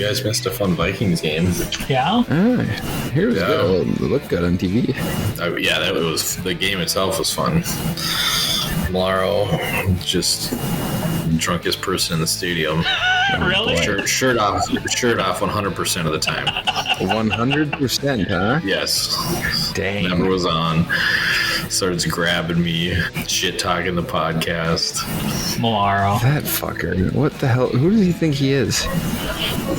guys missed a fun Vikings game. Yeah? Here we go. It looked good on TV. The game itself was fun. Morrow, just drunkest person in the stadium. Really? Shirt off 100% of the time. 100%, huh? Yes. Dang. Never was on. Starts grabbing me, shit talking the podcast. Malaro. That fucker. What the hell? Who does he think he is?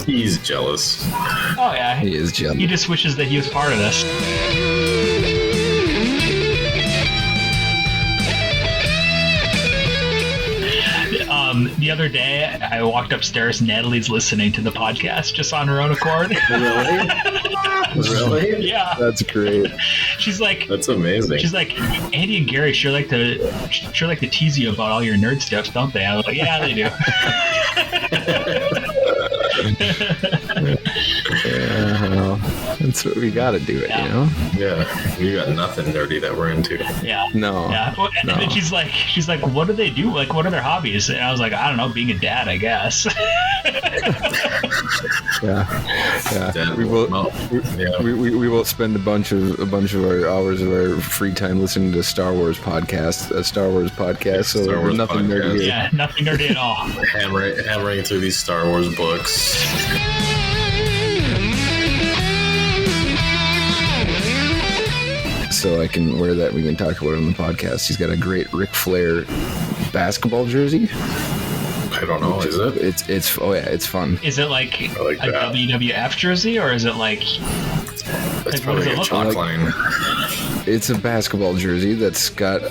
He's jealous. Oh, yeah. He is jealous. He just wishes that he was part of this. The other day, I walked upstairs. Natalie's listening to the podcast just on her own accord. Really? Really? Yeah. That's great. She's like, that's amazing. She's like, Andy and Gary sure like to tease you about all your nerd stuff, don't they? I was like, yeah, they do. Yeah, well, that's what we got to do it, you know? Yeah, we got nothing nerdy that we're into. Yeah. No. Yeah. Well, and then she's like, what do they do? Like, what are their hobbies? And I was like, I don't know, being a dad, I guess. Yeah. Dad, we will spend a bunch of our hours of our free time listening to a Star Wars podcast. So Star Wars nothing podcast. nerdy here. Yeah, nothing nerdy at all. Hammering through these Star Wars books. So I can wear that. We can talk about it on the podcast. He's got a great Ric Flair basketball jersey. I don't know. Is it? It's it's fun. Is it like a that. WWF jersey, or is it like? It's What does probably it a look chalk like? line. It's a basketball jersey that's got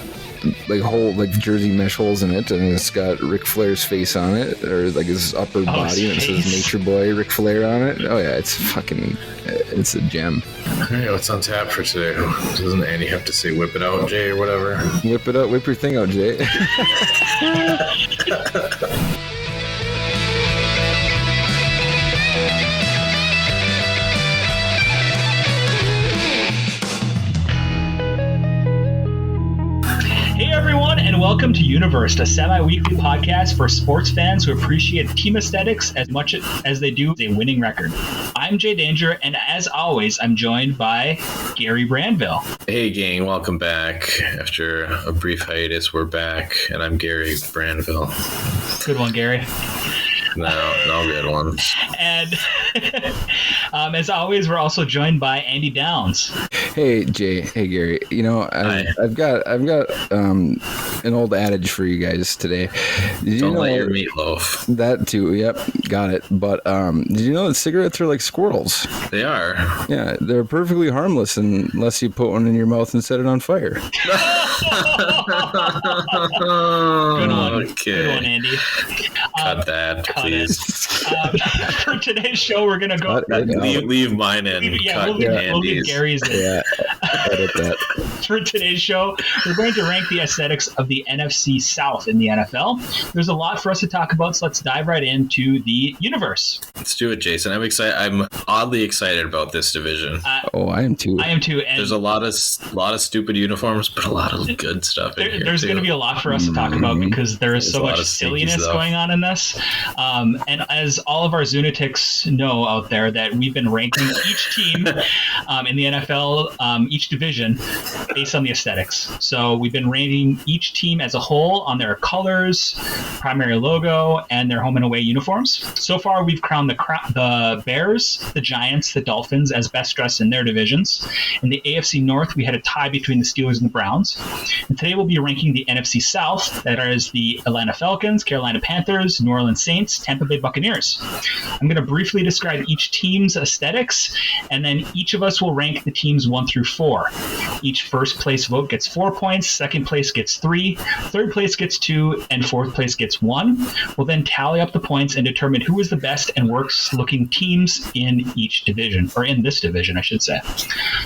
like jersey mesh holes in it, and it's got Ric Flair's face on it, or like his upper body, and it says Nature Boy Ric Flair on it. Oh yeah, it's a gem. Hey, what's on tap for today? Doesn't Andy have to say whip it out, Jay, or whatever? Whip it up, whip your thing out, Jay. Hey everyone, and welcome to Uni-Versed, a semi-weekly podcast for sports fans who appreciate team aesthetics as much as they do a winning record. I'm Jay Danger, and as always, I'm joined by Gary Brandville. Hey gang, welcome back. After a brief hiatus, we're back, and I'm Gary Brandville. Good one, Gary. No good ones. And as always, we're also joined by Andy Downs. Hey Jay, hey Gary. You know, I've got an old adage for you guys today. Don't let your meatloaf. That too. Yep, got it. But did you know that cigarettes are like squirrels? They are. Yeah, they're perfectly harmless unless you put one in your mouth and set it on fire. Good one. Okay. Good one, Andy. Cut that, please. For today's show, we're going to go... Leave mine in. We'll leave Gary's in. Yeah, edit that. For today's show, we're going to rank the aesthetics of the NFC South in the NFL. There's a lot for us to talk about, so let's dive right into the universe. Let's do it, Jason. I'm excited. I'm oddly excited about this division. I am too. I am too. And there's a lot of stupid uniforms, but a lot of good stuff in here. There's going to be a lot for us to talk about because there is so much silliness going on in this. And as all of our Zunatics know out there, that we've been ranking each team in the NFL, each division, based on the aesthetics. So we've been ranking each team as a whole on their colors, primary logo, and their home and away uniforms. So far, we've crowned the Bears, the Giants, the Dolphins as best dressed in their divisions. In the AFC North, we had a tie between the Steelers and the Browns. And today we'll be ranking the NFC South, that is the Atlanta Falcons, Carolina Panthers, New Orleans Saints, Tampa Bay Buccaneers. I'm going to briefly describe each team's aesthetics, and then each of us will rank the teams 1 through 4. Each first place vote gets 4 points, second place gets 3, third place gets 2, and fourth place gets 1. We'll then tally up the points and determine who is the best and worst looking teams in each division, or in this division, I should say.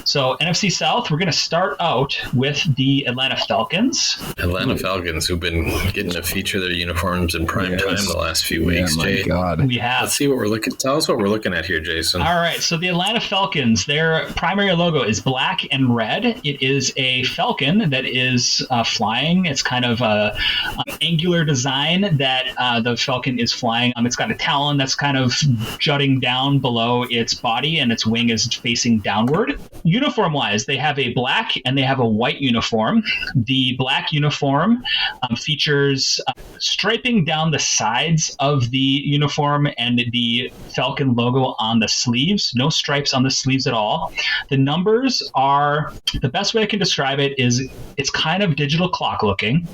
So NFC South, we're going to start out with the Atlanta Falcons. Atlanta Falcons, who've been getting to feature their uniforms in prime time the last few weeks, my Jay. God. we have. Let's see what we're looking. Tell us what we're looking at here, Jason. All right. So the Atlanta Falcons, their primary logo is black and red. It is a falcon that is flying. It's kind of an angular design that the falcon is flying. It's got a talon that's kind of jutting down below its body, and its wing is facing downward. Uniform-wise, they have a black and they have a white uniform. The black uniform features striping down the sides of the uniform and the falcon logo on the sleeves. No stripes on the sleeves at all. The numbers are, the best way I can describe it is it's kind of digital clock looking.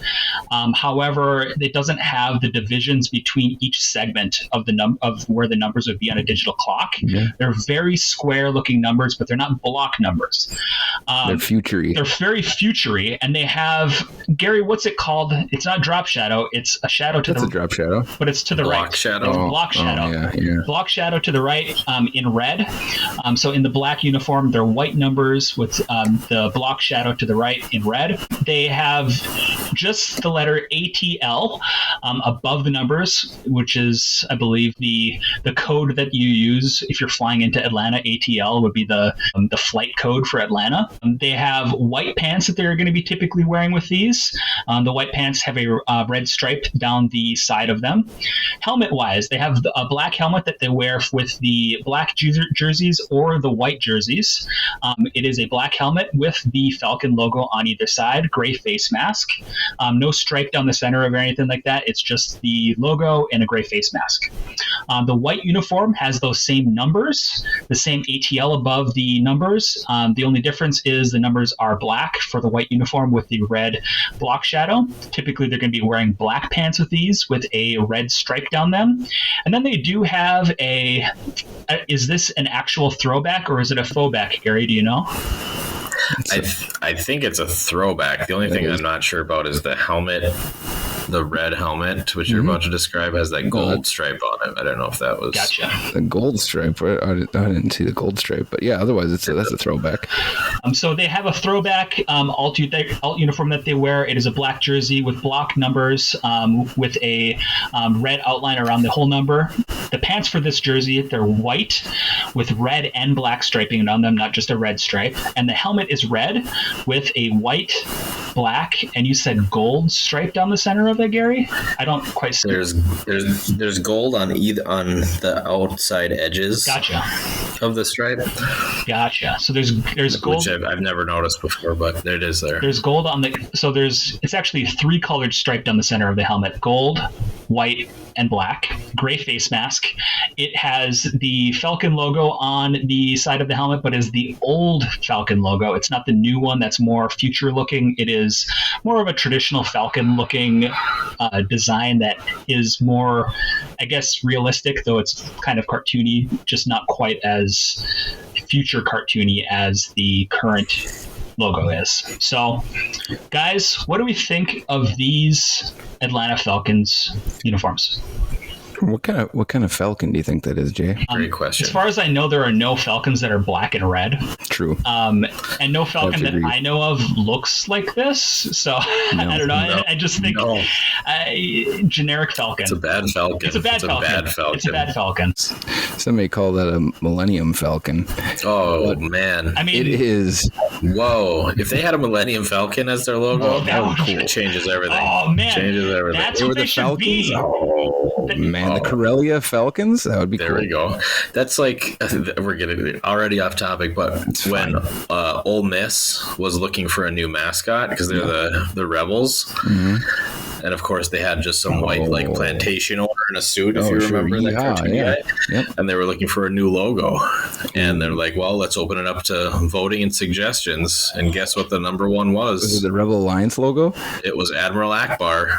However, it doesn't have the divisions between each segment of of where the numbers would be on a digital clock. Yeah. They're very square looking numbers, but they're not block numbers. They're futury. They're very futury, and they have, Gary, what's it called? It's not drop shadow. It's a shadow to That's a drop shadow. But it's to the block right. Shadow. It's block shadow. Yeah. Block shadow to the right in red. So in the black uniform, they're white numbers with the block shadow to the right in red. They have just the letter ATL above the numbers, which is, I believe, the code that you use if you're flying into Atlanta. ATL would be the flight code for Atlanta. They have white pants that they're going to be typically wearing with these. The white pants have a red stripe down the side of them. Helmet-wise, they have a black helmet that they wear with the black jerseys or the white jerseys. It is a black helmet with the Falcon logo on either side, gray face mask. No stripe down the center or anything like that. It's just the logo and a gray face mask. The white uniform has those same numbers, the same ATL above the numbers. The only difference is the numbers are black for the white uniform with the red block shadow. Typically, they're going to be wearing black pants with these with a red stripe down them. And then they do have is this an actual throwback or is it a faux back, Gary? Do you know? I think it's a throwback. The only thing I'm not sure about is the helmet. The red helmet, which you're about to describe, has that gold stripe on it. I don't know if that was... Gotcha. The gold stripe? I didn't see the gold stripe, but yeah, otherwise that's a throwback. So they have a throwback alt uniform that they wear. It is a black jersey with block numbers with a red outline around the whole number. The pants for this jersey, they're white with red and black striping on them, not just a red stripe. And the helmet is red with a white, black, and you said gold stripe down the center of it, Gary? I don't quite see. There's gold on the outside edges. Gotcha. Of the stripe. Gotcha. So there's gold. Which I've never noticed before, but there it is there. There's gold on it's actually 3 colored stripe down the center of the helmet: gold, white, and black. Gray face mask. It has the Falcon logo on the side of the helmet, but is the old Falcon logo. It's not the new one that's more future looking. It is more of a traditional Falcon looking design that is more, I guess, realistic, though it's kind of cartoony, just not quite as future cartoony as the current logo is. So, guys, what do we think of these Atlanta Falcons uniforms? What kind of Falcon do you think that is, Jay? Great question. As far as I know, there are no Falcons that are black and red. True. And no Falcon that I know of looks like this. So I don't know. I just think generic Falcon. It's a bad Falcon. It's a bad Falcon. Somebody call that a Millennium Falcon. Oh, man. I mean, it is. Whoa. If they had a Millennium Falcon as their logo, that would be cool. It changes everything. Oh, man. Changes everything. That's what they should be. Oh, man. The Corellia Falcons? That would be there cool. There we go. That's like, we're getting already off topic, but when Ole Miss was looking for a new mascot, because they're the Rebels, and of course they had just some white plantation owner in a suit, if you remember that cartoon guy. Yep. And they were looking for a new logo. And they're like, well, let's open it up to voting and suggestions. And guess what the number one was? Was it the Rebel Alliance logo? It was Admiral Akbar.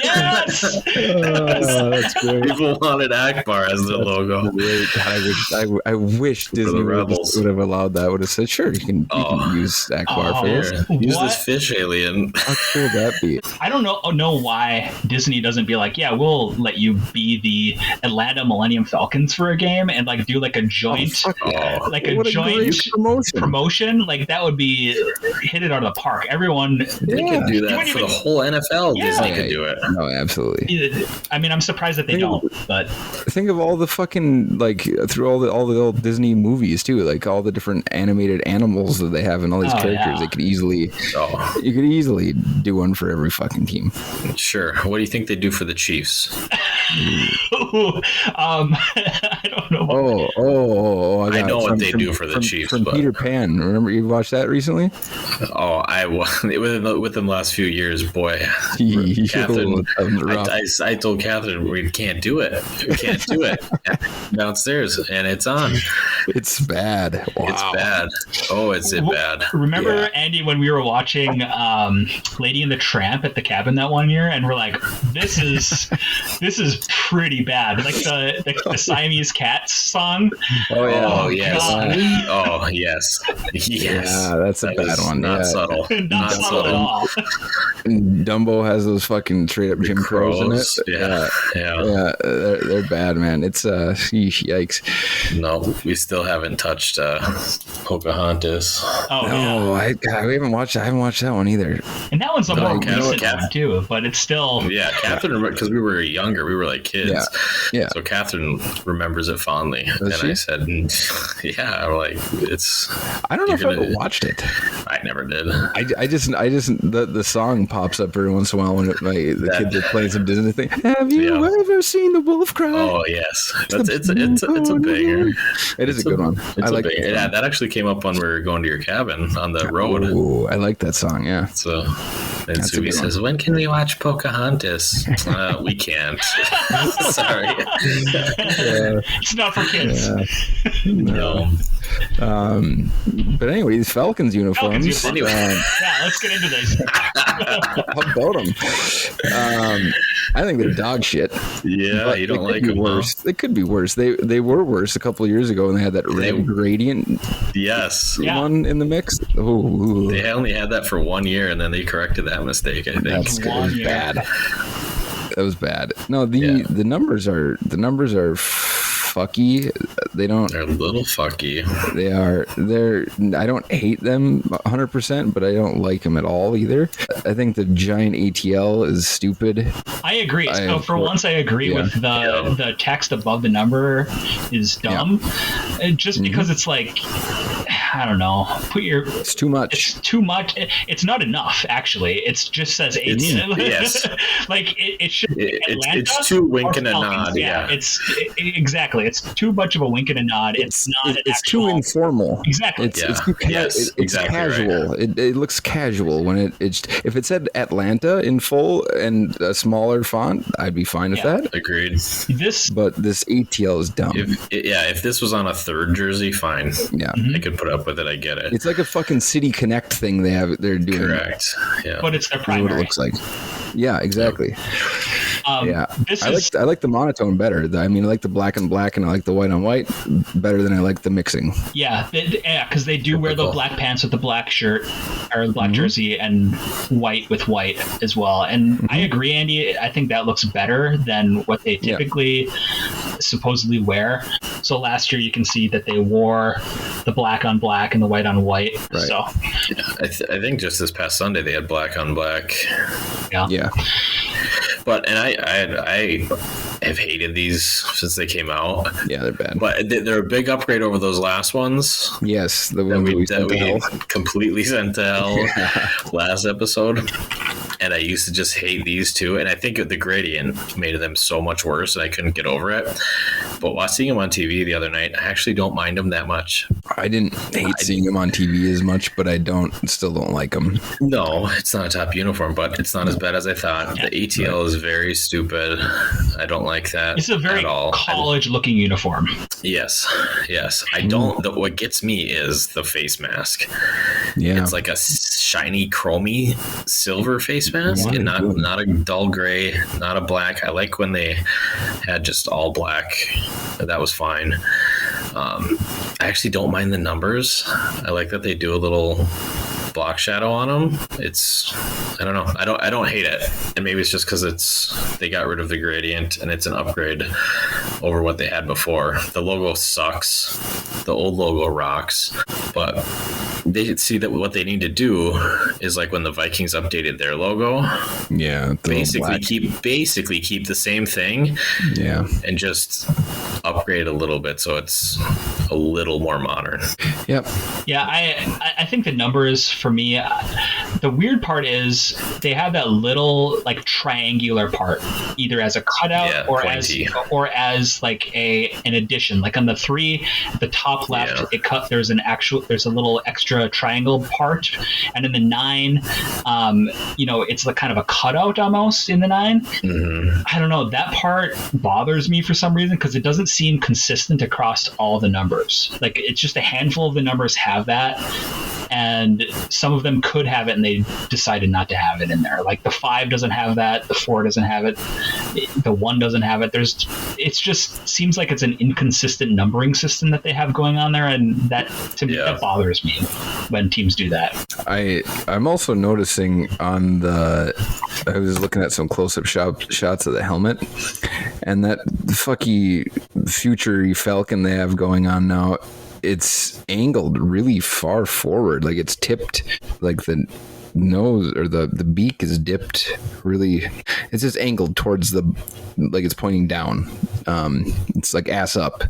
Yes! That's great. People wanted Akbar as the logo. Great. God, I wish Disney would have allowed that. Would have said, sure, you can use Akbar for this. Use this fish alien. How cool would that be? I don't know why Disney doesn't be like, yeah, we'll let you be the Atlanta Millennium Falcons for a game and like do like a joint promotion. Like that would be hit it out of the park. Everyone they could do that for the whole NFL. Yeah. Disney could do it. No, absolutely. I mean, I'm surprised that they don't. But think of all the fucking through all the old Disney movies too, like all the different animated animals that they have and all these characters. They could easily, you could easily do one for every fucking team. Sure. What do you think they do for the Chiefs? I don't know. I know what they do for the Chiefs. From Peter Pan. Remember you watched that recently? Oh, within the last few years, boy. Catherine, I told Catherine we can't do it. We can't do it downstairs, and it's on. It's bad. Wow. It's bad. Oh, is it bad? Remember, Andy, when we were watching Lady and the Tramp at the cabin that one year, and we're like, this is pretty bad. Like the Siamese Cats song. Oh yes. Oh yes. Yeah, that's a bad one. Not subtle. Not subtle at all. Dumbo has those fucking straight up Jim Crows in it. Yeah. They're bad, man. It's yikes. No, we still haven't touched Pocahontas. We haven't watched. I haven't watched that one either. And that one's a more recent one too, but it's still. Yeah, Catherine, because we were younger, we were like kids. Yeah. So Catherine remembers it fondly, I said, "Yeah, like it's." I don't know if I ever watched it. I never did. I just the song pops up every once in a while when the kids are playing some Disney thing. Have you ever seen the wolf cry? Oh yes, it's a banger. It is a good one. I like it. Yeah, that actually came up when we were going to your cabin on the road. Oh, I like that song. Yeah. So, and Subi says, "When can we watch Pocahontas?" We can't. Sorry. It's not for kids. No. But anyway, these Falcons uniforms. Anyway. Let's get into this. How about them? I think they're dog shit. Yeah, you don't like them. Worse. They could be worse. They were worse a couple of years ago when they had that red gradient. Yes. One in the mix. Ooh. They only had that for 1 year, and then they corrected that mistake. I think that's bad. That was bad. No, the numbers are fucky. They're a little fucky. I don't hate them 100%, but I don't like them at all either. I think the giant ATL is stupid. I agree. So for once, I agree with the text above the number is dumb. Just because it's like, I don't know. It's too much. It's too much. It's not enough, actually. It just says ATL. Yes. Like it should be Atlanta. It's too wink and a nod. Yeah. Exactly. It's too much of a wink and a nod. It's not. It's too informal. Exactly. It's exactly casual. Right. It looks casual when it's if it said Atlanta in full and a smaller font, I'd be fine with that. Agreed. But this ATL is dumb. If this was on a third jersey, fine. Yeah, I could put up with it. I get it. It's like a fucking City Connect thing they're doing. Correct. Yeah. But it's their primary. What it looks like. Yeah, exactly. I like the monotone better. I like the black and black, and I like the white on white better than I like the mixing. Yeah, because they do wear the black pants with the black shirt or the black jersey and white with white as well. And I agree, Andy. I think that looks better than what they typically supposedly wear. So last year you can see that they wore the black on black and the white on white. Right. So I think just this past Sunday they had black on black. Yeah. But I have hated these since they came out. Yeah, they're bad. But they're a big upgrade over those last ones. Yes, the one that we completely sent to hell last episode. And I used to just hate these two. And I think the gradient made them so much worse and I couldn't get over it. But watching them on TV the other night, I actually don't mind them that much. I didn't hate seeing them on TV as much, but I still don't like them. No, it's not a top uniform, but it's not as bad as I thought. The ATL is very stupid. I don't like that. It's a very college-looking uniform. Yes. I don't. What gets me is the face mask. Yeah, it's like a shiny, chromy silver face mask, and not a dull gray, not a black. I like when they had just all black. That was fine. I actually don't mind the numbers. I like that they do a little block shadow on them. I don't know. I don't hate it, and maybe it's just because they got rid of the gradient and it's an upgrade over what they had before. The logo sucks. The old logo rocks, but they see that what they need to do is like when the Vikings updated their logo. Yeah, basically keep the same thing. Yeah, and just upgrade a little bit so it's a little more modern. Yep. Yeah, I think the numbers for me, the weird part is they have that little like triangular part, either as a cutout or as like an addition. Like on the 3, the top left, there's a little extra triangle part, and in the 9, it's like kind of a cutout almost in the 9. Mm-hmm. I don't know, that part bothers me for some reason because it doesn't seem consistent across all the numbers. Like it's just a handful of the numbers have that, and some of them could have it and they decided not to have it in there. Like the 5 doesn't have that, the 4 doesn't have it, the 1 doesn't have it. It's just seems like it's an inconsistent numbering system that they have going on there, and that to me that bothers me when teams do that. I'm also noticing I was looking at some close-up shots of the helmet, and that fucky future Falcon they have going on now, it's angled really far forward. Like it's tipped, like the nose or the beak is dipped really. It's just angled towards like it's pointing down. It's like ass up.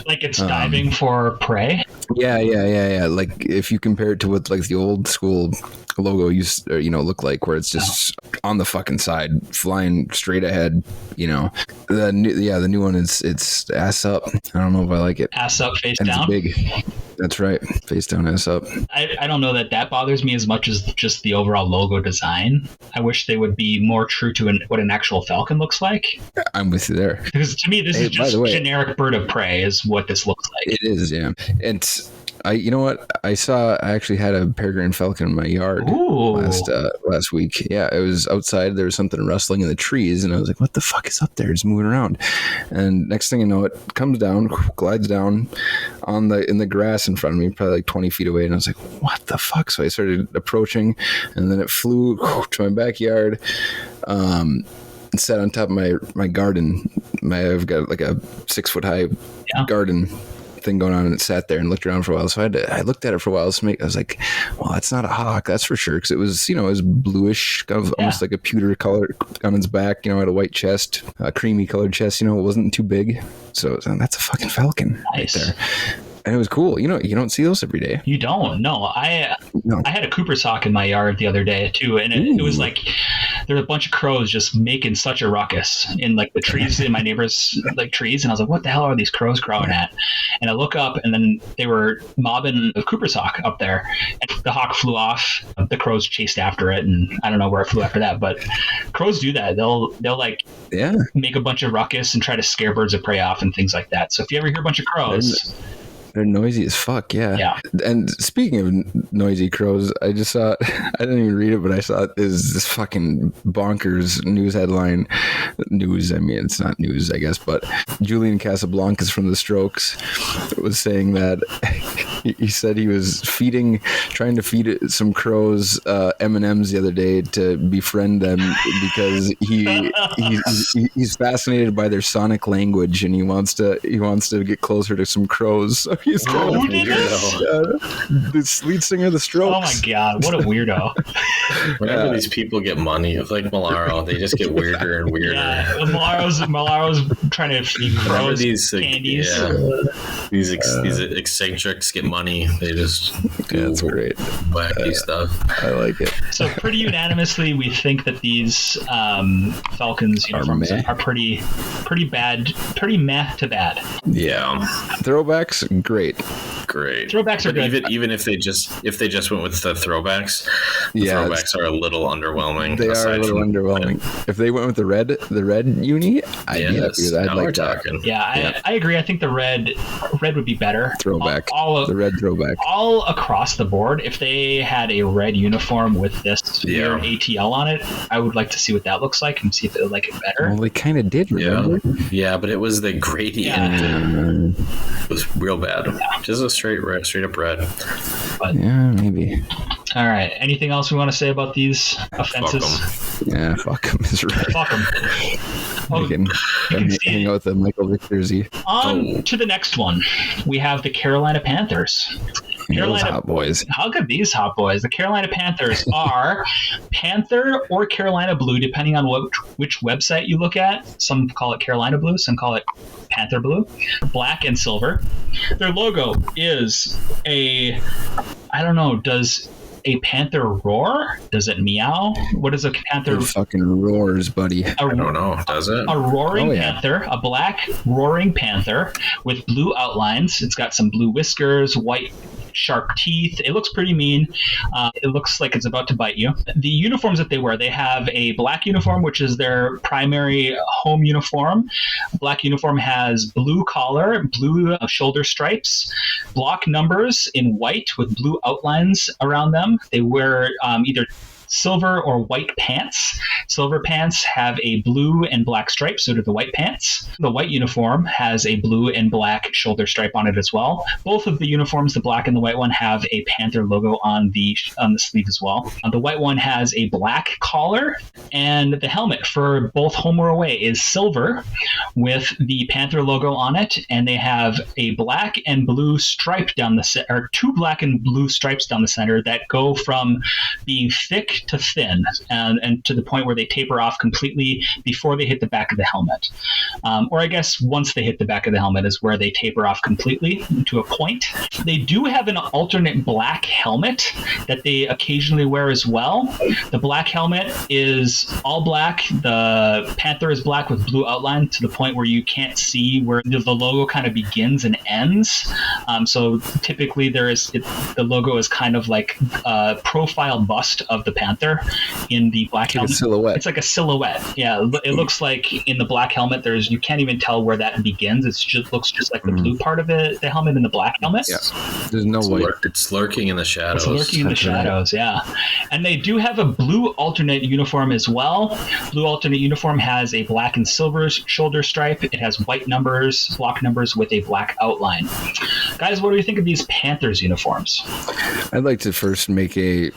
Like it's diving for prey? Yeah. Like if you compare it to what like the old school logo look like, where it's just on the fucking side, flying straight ahead. The new one it's ass up. I don't know if I like it. Ass up, face down. It's big. That's right. Face down, ass up. I don't know that bothers me as much as just the overall logo design. I wish they would be more true to what an actual falcon looks like. I'm with you there. Because to me, this is just generic bird of prey is what this looks like. It is, yeah. You know what? I actually had a peregrine falcon in my yard last week. Yeah, it was outside. There was something rustling in the trees, and I was like, "What the fuck is up there? It's moving around." And next thing you know, it comes down, glides down in the grass in front of me, probably like 20 feet away, and I was like, "What the fuck?" So I started approaching, and then it flew to my backyard. And sat on top of my garden. I've got like a 6-foot high garden thing going on, and it sat there and looked around for a while. So I looked at it for a while. I was like, well, that's not a hawk, that's for sure, because it was it was bluish, kind of almost like a pewter color on its back. Had a white chest, a creamy colored chest. It wasn't too big. So that's a fucking falcon right there. And it was cool. You don't see those every day. You don't. No, I had a Cooper's hawk in my yard the other day too, and it was like there were a bunch of crows just making such a ruckus in like the trees in my neighbor's like trees, and I was like, what the hell are these crows crowing at? And I look up, and then they were mobbing the Cooper's hawk up there, and the hawk flew off. The crows chased after it, and I don't know where it flew after that, but crows do that. They'll like make a bunch of ruckus and try to scare birds of prey off and things like that. So if you ever hear a bunch of crows, they're noisy as fuck, yeah. And speaking of noisy crows, I just saw, I didn't even read it, but I saw this fucking bonkers news headline. News, I mean, it's not news, I guess, but Julian Casablancas from The Strokes was saying that he said he was trying to feed some crows M&Ms the other day to befriend them because he's fascinated by their sonic language, and he wants to get closer to some crows. So he's who did this lead singer of The Strokes. Oh my god, what a weirdo. Whenever these people get money, like Malaro, they just get weirder and weirder. Yeah, Malaro's trying to feed crows candies. These eccentrics get money. They just that's great. Wacky stuff. I like it. So pretty unanimously, we think that these Falcons uniforms are pretty bad, pretty meh to bad. Yeah. Throwbacks, great. Throwbacks are good. Even if they just went with the throwbacks, throwbacks are a little underwhelming. They are a little underwhelming. If they went with the red uni, I'd be happy with that. Now we're talking. Yeah, I agree. I think the red would be better. Throwback. The red throwback. All across the board, if they had a red uniform with this weird ATL on it, I would like to see what that looks like and see if they would like it better. Well, they kind of did, remember? Yeah, but it was the gradient. It was real bad. Just a straight up red. But, yeah, maybe. All right. Anything else we want to say about these offenses? Fuck them is right. Fuck them. You can hang out with the Michael Vick jersey. On to the next one. We have the Carolina Panthers. Those hot boys. How good these hot boys? The Carolina Panthers are Panther or Carolina Blue, depending on which website you look at. Some call it Carolina Blue, some call it Panther Blue. Black and silver. Their logo is does a panther roar? Does it meow? What is a panther? It fucking roars, buddy. I don't know. Does it? A roaring panther, a black roaring panther with blue outlines. It's got some blue whiskers, white sharp teeth. It looks pretty mean. It looks like it's about to bite you. The uniforms that they wear, they have a black uniform, which is their primary home uniform. Black uniform has blue collar, blue shoulder stripes, block numbers in white with blue outlines around them. They wear either silver or white pants. Silver pants have a blue and black stripe, so do the white pants. The white uniform has a blue and black shoulder stripe on it as well. Both of the uniforms, the black and the white one, have a Panther logo on the sleeve as well. The white one has a black collar, and the helmet for both home or away is silver with the Panther logo on it, and they have a black and blue stripe down the center, or two black and blue stripes down the center that go from being thick to thin, and to the point where they taper off completely before they hit the back of the helmet. Or I guess once they hit the back of the helmet is where they taper off completely to a point. They do have an alternate black helmet that they occasionally wear as well. The black helmet is all black. The Panther is black with blue outline to the point where you can't see where the logo kind of begins and ends. So typically the logo is kind of like a profile bust of the Panther in the black helmet. Like a silhouette. It's like a silhouette. Yeah, it looks like in the black helmet you can't even tell where that begins. It looks just like the blue part of the helmet in the black helmet. Yeah. There's no way. It's lurking in the shadows. It's lurking in the shadows, yeah. And they do have a blue alternate uniform as well. Blue alternate uniform has a black and silver shoulder stripe. It has white numbers, block numbers with a black outline. Guys, what do you think of these Panthers uniforms? I'd like to first make a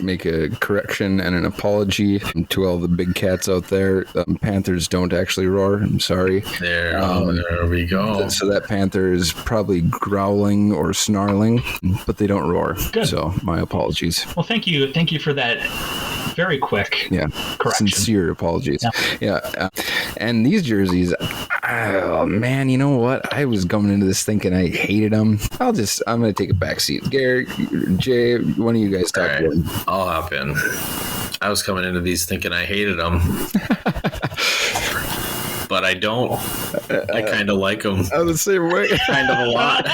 correction and an apology to all the big cats out there. Panthers don't actually roar. I'm sorry. There we go. So that panther is probably growling or snarling, but they don't roar. Good. So my apologies. Well, thank you for that very quick correction. Sincere apologies. And these jerseys, oh man, you know what? I was going into this thinking I hated them. I'm going to take a back seat. Garrett, Jay, one of you guys talk to them. I'll hop in. I was coming into these thinking I hated them. But I don't. I kind of like them. I'm the same way. Kind of a lot.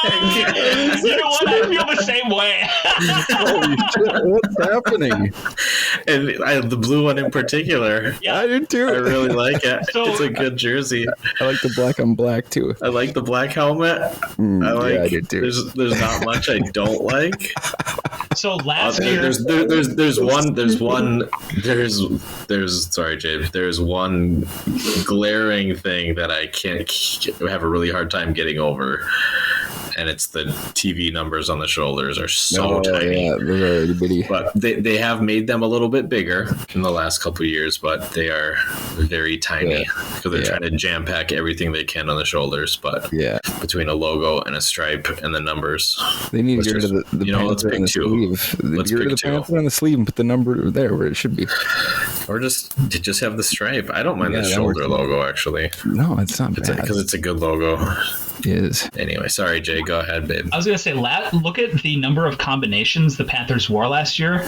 You know what? I feel the same way. Holy shit, what's happening? And the blue one in particular. Yeah, I do too. I really like it. It's a good jersey. I like the black on black too. I like the black helmet. I do too. There's not much I don't like. So last year, sorry, Jade. There's one glaring thing that I have a really hard time getting over. And it's the TV numbers on the shoulders are so tiny. Yeah, they're really bitty. But they have made them a little bit bigger in the last couple of years, but they are very tiny because they're trying to jam pack everything they can on the shoulders. But between a logo and a stripe and the numbers, they need to get rid of the panther on the sleeve. Get rid of the panther on the sleeve and put the number there where it should be. Or just have the stripe. I don't mind the shoulder logo actually. No, it's not bad because it's a good logo. Is. Anyway, sorry, Jay. Go ahead, babe. I was going to say, look at the number of combinations the Panthers wore last year.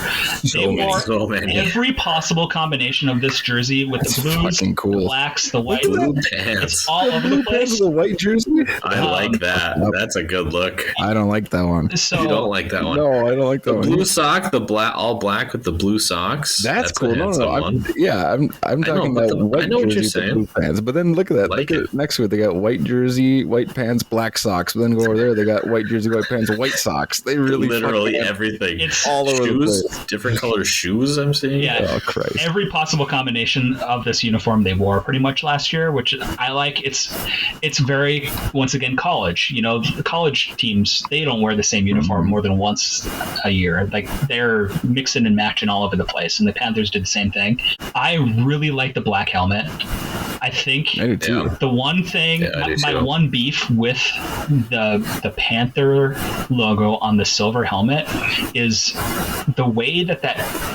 They wore every possible combination of this jersey with the blues, the blacks, the white. Blue pants. It's all over the place. The white jersey? I like that. That's a good look. I don't like that one. So, you don't like that one? No, I don't like that one. The blue sock, all black with the blue socks. That's cool. No. one. Yeah, I'm talking about white jersey, blue pants. But then look at that. Look at next to it. They got white jersey, white pants, black socks. But then go over there, they got white jersey, white pants, white socks. They really literally everything. It's all over the place. Different color shoes. I'm seeing. Yeah. Oh Christ. Every possible combination of this uniform they wore pretty much last year, which I like. It's very, once again, college. You know, the college teams, they don't wear the same uniform more than once a year. Like, they're mixing and matching all over the place, and the Panthers did the same thing. I really like the black helmet. I think I do too. The one thing, my one beef with the Panther logo on the silver helmet is the way that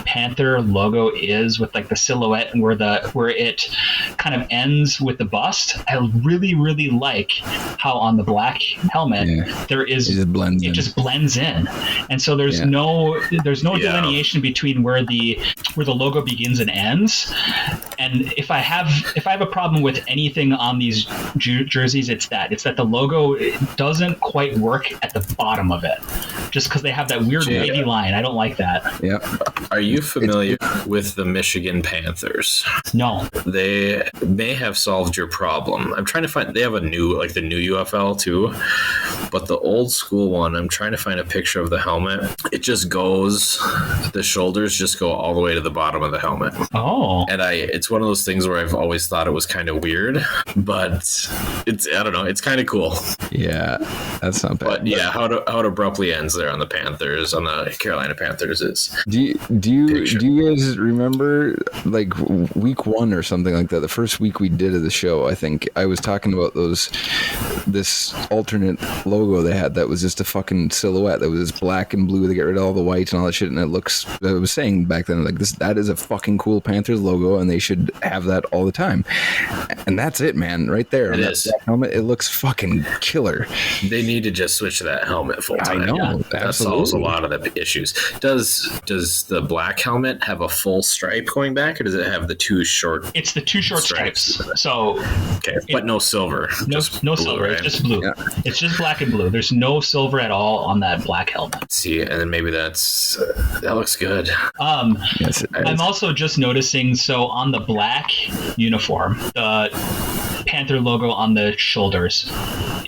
Panther logo is, with like the silhouette and where it kind of ends with the bust. I really, really like how on the black helmet it just blends in, and so there's no delineation between where the logo begins and ends. And if I have a problem with anything on these jerseys, it's that the logo doesn't quite work at the bottom of it, just because they have that weird wavy line. I don't like that. Yeah. Are you familiar with the Michigan Panthers? No. They may have solved your problem. I'm trying to find. They have the new UFL too, but the old school one. I'm trying to find a picture of the helmet. It just goes. The shoulders just go all the way to the bottom of the helmet. Oh. And it's one of those things where I've always thought it was kind of weird, but I don't know. It's kind of cool. Yeah, that's not bad. But yeah, how it abruptly ends there on the Panthers, on the Carolina Panthers is. Do you guys remember like week 1 or something like that? The first week we did of the show, I think I was talking about this alternate logo they had that was just a fucking silhouette that was black and blue. They get rid of all the white and all that shit, and it looks. I was saying back then, like that is a fucking cool Panthers logo, and they should have that all the time. And that's it, man, right there. It is. That helmet, it looks fucking killer. They need to just switch to that helmet full time. I know. That solves a lot of the issues. Does the black helmet have a full stripe going back, or does it have the two short? It's the two short stripes. So okay, but no silver. No silver. Right? It's just blue. Yeah. It's just black and blue. There's no silver at all on that black helmet. See, and then maybe that looks good. Yes, I'm also just noticing. So on the black uniform, the Panther logo on the shoulders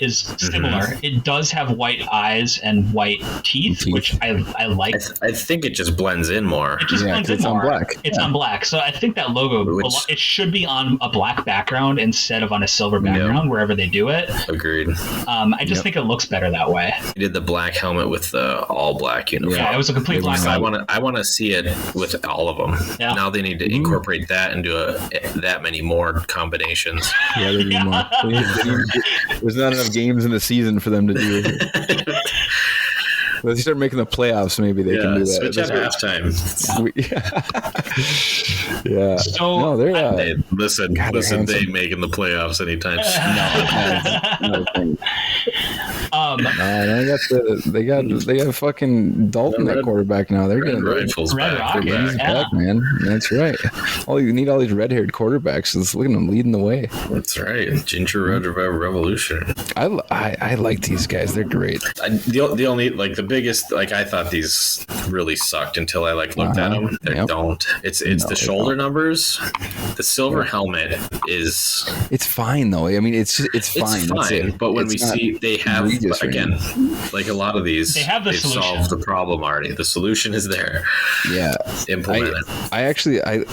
is similar. Mm-hmm. It does have white eyes and white teeth, which I like. I think it just blends in more. It just blends in more. On black. It's on black. So I think that logo, it should be on a black background instead of on a silver background wherever they do it. Agreed. I just think it looks better that way. You did the black helmet with the all black uniform. Yeah, it was a complete black helmet. I want to see it with all of them. Yeah. Now they need to incorporate that and do that many more combinations. Yeah, they need more. There's not enough games in the season for them to do it. Let's start making the playoffs. Maybe they can do that. Switch at halftime. Yeah. So, no, they're. Hey, listen, they making the playoffs anytime soon. They got fucking Dalton at quarterback now. They're getting rifles back. He's back, man. That's right. You need all these red-haired quarterbacks. Let's look at them leading the way. That's right. Ginger Red Revolution. I like these guys. They're great. The only the biggest I thought these really sucked until I looked at them. They don't. It's the shoulder numbers. The silver helmet is. It's fine though. I mean, it's fine. It's fine. But when we see they have again, a lot of these, they've solved the problem already. The solution is there. Yeah, implement it.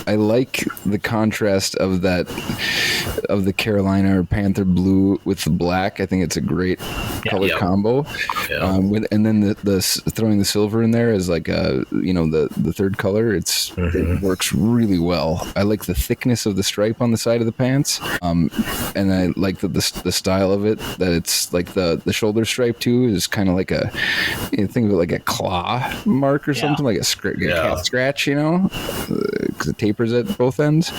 I like the contrast of the Carolina Panther blue with the black. I think it's a great color combo. Yeah. And then the throwing the silver in there is the third color. It works really well. I like the thickness of the stripe on the side of the pants, and I like the style of it. That it's like the shoulder stripe too is kind of like think of it like a claw mark or something, like a cat scratch, because it tapers at both ends.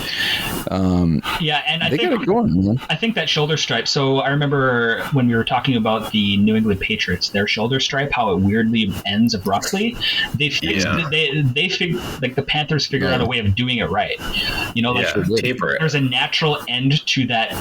And I think got it going, man. I think that shoulder stripe. So I remember when we were talking about the New England Patriots, their shoulder stripe, how it weirdly ends abruptly. They figured the Panthers figured out a way of doing it right. Taper it. There's a natural end to that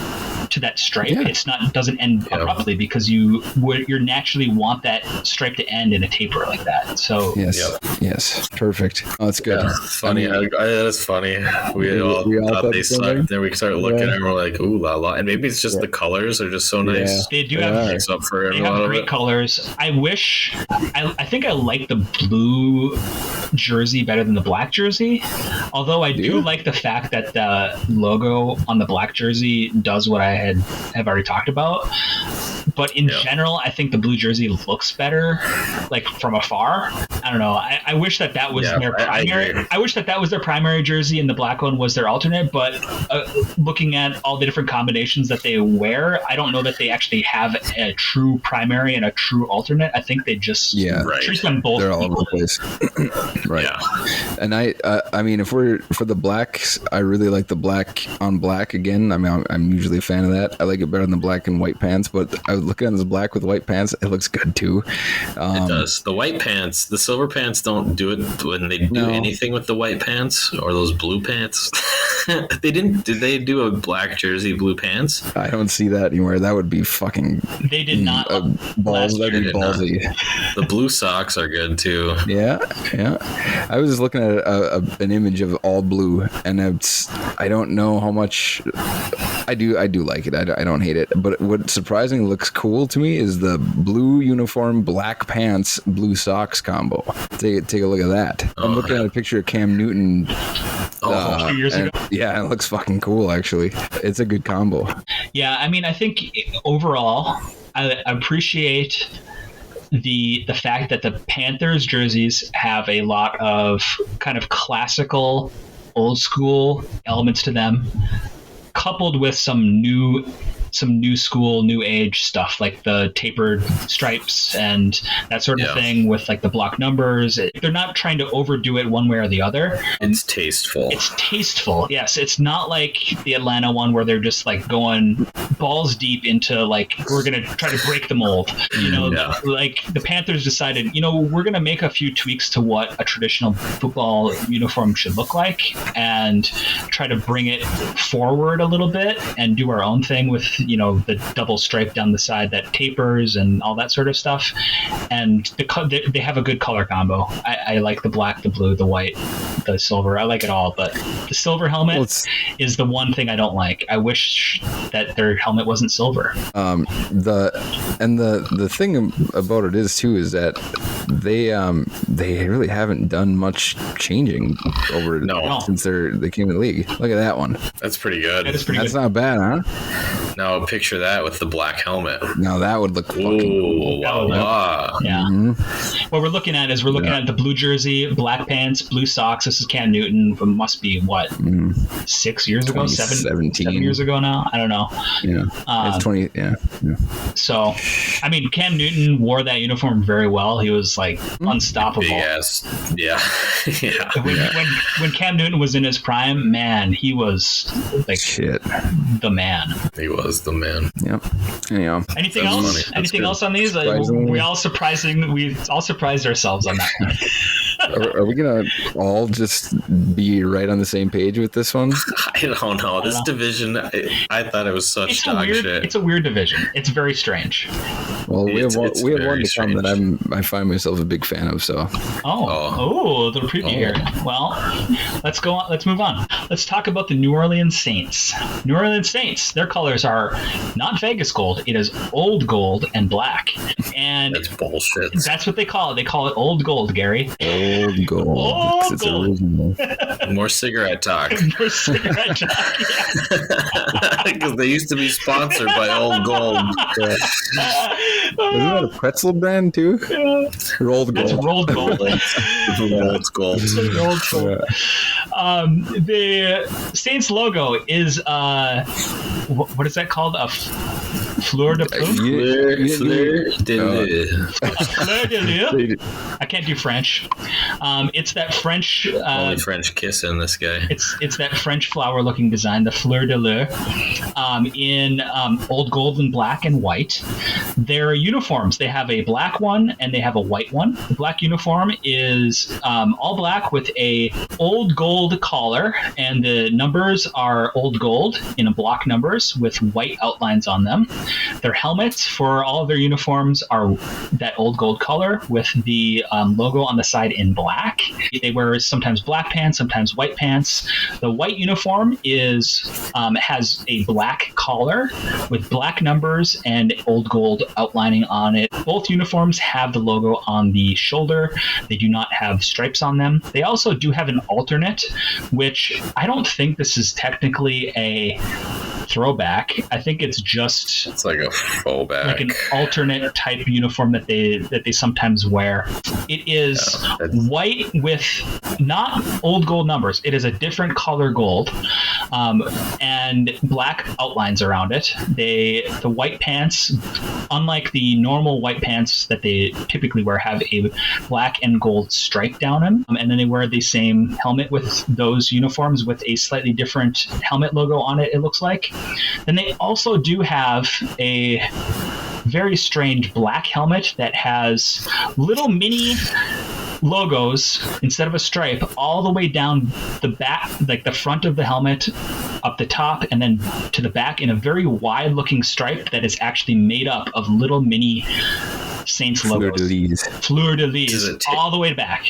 to that stripe. It's not doesn't end abruptly because you naturally want that stripe to end in a taper like that. So yes, perfect. Oh, that's good. Yeah, it's funny. That is funny. We all thought they sucked. Then we started looking and we're like, ooh la la. And maybe it's just the colors are just so nice. They do have great colors. I think I like the blue jersey better than the black jersey. Although I do like the fact that the logo on the black jersey does what I have already talked about. But in general, I think the blue jersey looks better, like from afar. I don't know. I wish that was their primary. I wish that was their primary jersey and the black one was their alternate. But looking at all the different combinations that they wear, I don't know that they actually have a true primary and a true alternate. I think they just treat them both. They're all over the place. Right. Yeah. And I mean, if we're for the blacks, I really like the black on black again. I mean, I'm usually a fan of that. I like it better than the black and white pants, but I was looking at this black with white pants. It looks good too. It does. The white pants, the silver pants don't do it when they do anything with the white pants or those blue pants. They didn't. Did they do a black jersey, blue pants? I don't see that anywhere. That would be fucking. They did not. Balls. That'd be ballsy. The blue socks are good too. Yeah. I was just looking at an image of all blue, and I don't know how much. I do like it. I don't hate it. But what surprisingly looks cool to me is the blue uniform, black pants, blue socks combo. Take a look at that. I'm looking at a picture of Cam Newton. 2 years ago. Yeah, it looks fucking cool, actually. It's a good combo. Yeah, I mean, I think overall, I appreciate the fact that the Panthers jerseys have a lot of kind of classical, old school elements to them, coupled with some new school, new age stuff like the tapered stripes and that sort of thing with like the block numbers. They're not trying to overdo it one way or the other. It's tasteful. Yes. It's not like the Atlanta one where they're just like going balls deep into like, we're going to try to break the mold. Like the Panthers decided, we're going to make a few tweaks to what a traditional football uniform should look like and try to bring it forward a little bit and do our own thing with the double stripe down the side that tapers and all that sort of stuff. And they have a good color combo. I like the black, the blue, the white, the silver. I like it all, but the silver helmet is the one thing I don't like. I wish that their helmet wasn't silver. The thing about it is too is that they really haven't done much changing over since they came in the league. Look at that one. That's pretty good. That's not bad, huh? Now picture that with the black helmet. Now that would look fucking wow. Yeah. Mm-hmm. What we're looking at is at the blue jersey, black pants, blue socks. This is Cam Newton. It must be 6 years ago, 7 years ago now. I don't know. Yeah. It's 20. Yeah. So, I mean, Cam Newton wore that uniform very well. He was like unstoppable. Yes. Yeah. When Cam Newton was in his prime, man, he was like the man. He was the man. Yep. Anyhow. Anything else? Funny. Anything else on these? We all surprised ourselves on that. Are we gonna all just be right on the same page with this one? I don't know. This division, I thought it was such dog shit. It's a weird division. It's very strange. Well, we have one to come that I find myself a big fan of. So. Oh, the preview here. Well, let's go on. Let's move on. Let's talk about the New Orleans Saints. New Orleans Saints. Their colors are not Vegas gold. It is old gold and black. And that's bullshit. That's what they call it. They call it old gold, Gary. Old gold. It's original. More cigarette talk. More cigarette talk. Because they used to be sponsored by Old Gold. Isn't that a pretzel brand too? Yeah. Rolled gold. That's rolled gold. Rolled gold. Rolled gold. The Saints logo is what is that called? Fleur de plume. Fleur de lis. I can't do French. It's that French. Only French kiss in this guy. It's that French flower-looking design, the fleur de lis, in old gold and black and white. Their uniforms, they have a black one and they have a white one. The black uniform is all black with a old gold collar, and the numbers are old gold in block numbers with white outlines on them. Their helmets for all of their uniforms are that old gold color with the logo on the side in black. They wear sometimes black pants, sometimes white pants. The white uniform has a black collar with black numbers and old gold outlining on it. Both uniforms have the logo on the shoulder. They do not have stripes on them. They also do have an alternate, which I don't think this is technically a throwback. I think it's like a fallback, like an alternate type uniform that they sometimes wear. It is white with not old gold numbers. It is a different color gold, and black outlines around it. The white pants, unlike the normal white pants that they typically wear, have a black and gold stripe down them, and then they wear the same helmet with those uniforms with a slightly different helmet logo on it, it looks like. Then they also do have a very strange black helmet that has little mini logos instead of a stripe all the way down the back, like the front of the helmet up the top and then to the back in a very wide looking stripe that is actually made up of little mini Saints logos. Fleur de lis. All the way back.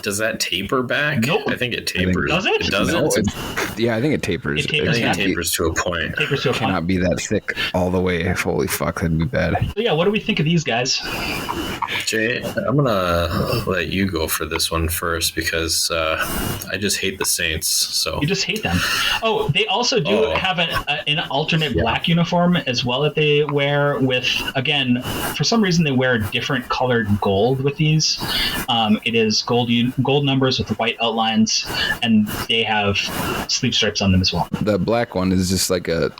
Does that taper back? Nope. I think it tapers. Does it? It doesn't. No, yeah, I think it tapers. I think it tapers to a point. It cannot be that thick all the way. Holy fuck, that'd be bad. So yeah, what do we think of these guys? Jay, I'm gonna let you go for this one first because I just hate the Saints. So you just hate them. Oh, they also do have an alternate black uniform as well that they wear with, again, for some reason they wear different colored gold with these. It is gold numbers with white outlines, and they have sleeve stripes on them as well. The black one is just like a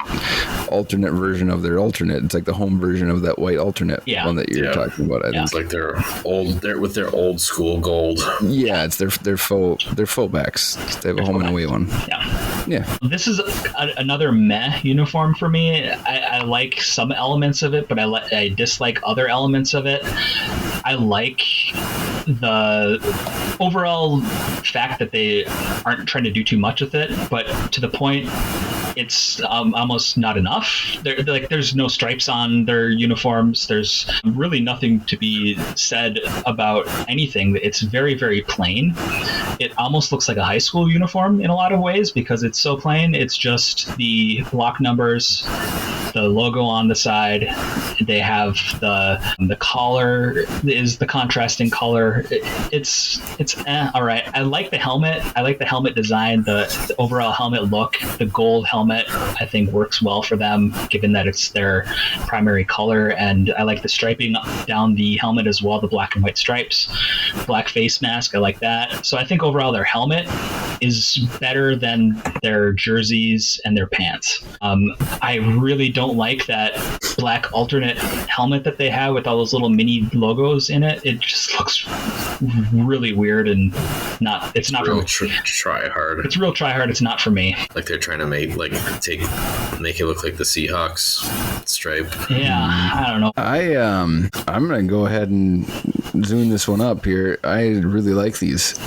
alternate version of their alternate. It's like the home version of that white alternate one that you're talking about. I think it's like they're with their old school gold. Yeah, it's their faux backs. They have a home and away one. Yeah. This is another meh uniform for me. I like some elements of it, but I dislike other elements of it. I like the overall fact that they aren't trying to do too much with it, but to the point it's almost not enough. There's no stripes on their uniforms. There's really nothing to be said about anything. It's very, very plain. It almost looks like a high school uniform in a lot of ways because it's so plain. It's just the block numbers, the logo on the side. They have the collar is the contrasting color. It's all right. I like the helmet. I like the helmet design. The overall helmet look. The gold helmet I think works well for them given that it's their primary color, and I like the striping down the helmet as well, the black and white stripes. Black face mask, I like that. So I think overall their helmet is better than their jerseys and their pants. I really don't like that black alternate helmet that they have with all those little mini logos in it. It just looks really weird and it's not real for me. Try hard. It's real try hard. It's not for me. Like they're trying to make it look like the Seahawks stripe. Yeah, I don't know. I'm gonna go ahead and zoom this one up here. I really like these.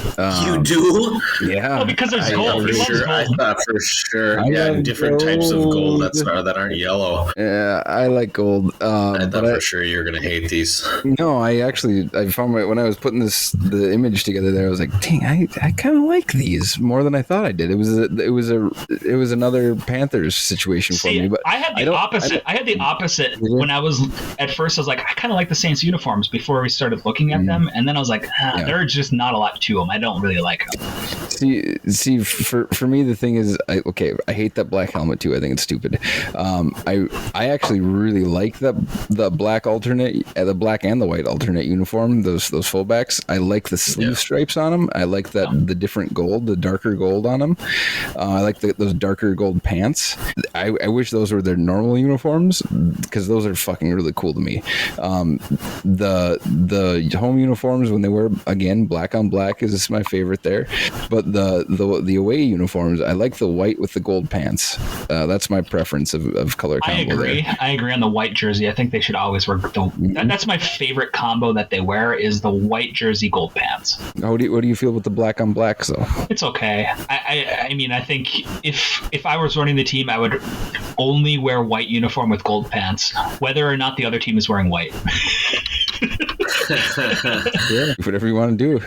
You do? Yeah. Oh, because there's gold. I thought for sure. Different types of gold that aren't yellow. Yeah, I like gold. I thought for sure you're gonna hate these. No, I found when I was putting the image together there, I was like, dang, I kind of like these more than I thought I did. It was another Panthers situation for me. But I had the opposite. I had the opposite when I was at first. I was like, I kind of like the Saints uniforms before we started looking at them, and then I was like, there are just not a lot to them. I don't really like them. See, for me, the thing is, I hate that black helmet too. I think it's stupid. I actually really like the black alternate, the black and the white alternate uniform. Those fullbacks. I like the sleeve stripes on them. I like the different gold, the darker gold on them. I like those darker gold pants. I I wish those were their normal uniforms, because those are fucking really cool to me. The home uniforms, when they wear, again, black on black is my favorite there. But the away uniforms, I like the white with the gold pants. That's my preference of color combo. I agree on the white jersey. I think they should always wear that's my favorite combo that they wear, is the white jersey, gold pants. What do you feel with the black on black though? It's okay. I mean, I think if I was running the team, I would only wear white uniform with gold pants, whether or not the other team is wearing white. Yeah, whatever you want to do.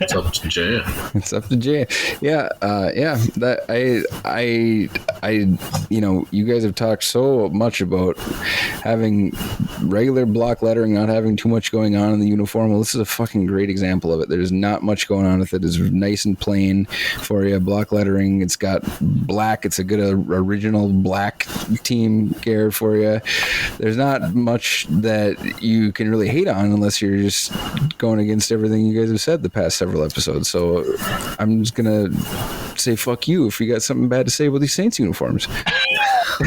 It's up to Jay. It's up to Jay. Yeah, that I you guys have talked so much about having regular block lettering, not having too much going on in the uniform. Well, this is a fucking great example of it. There's not much going on with it. It's nice and plain for you. Block lettering. It's got black. It's a good original black team gear for you. There's not much that you can really hate on unless you're just going against everything you guys have said the past several episodes. So I'm just gonna say fuck you if you got something bad to say about these Saints uniforms.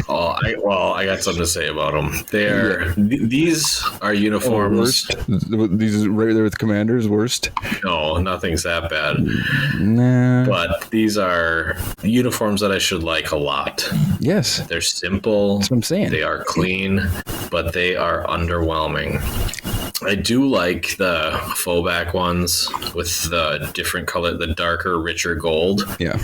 I got something to say about them. These are uniforms. These right there with Commanders worst. No, nothing's that bad. Nah. But these are uniforms that I should like a lot. Yes. They're simple. That's what I'm saying. They are clean, but they are underwhelming. I do like the faux-back ones with the different color, the darker, richer gold. Yeah.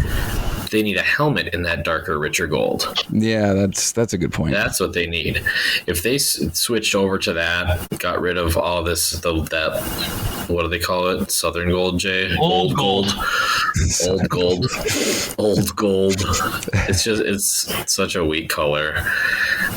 They need a helmet in that darker, richer gold. Yeah, that's a good point. That's what they need. If they switched over to that, got rid of all this, what do they call it? Southern gold, Jay? Old gold. Old gold. Old gold. It's such a weak color.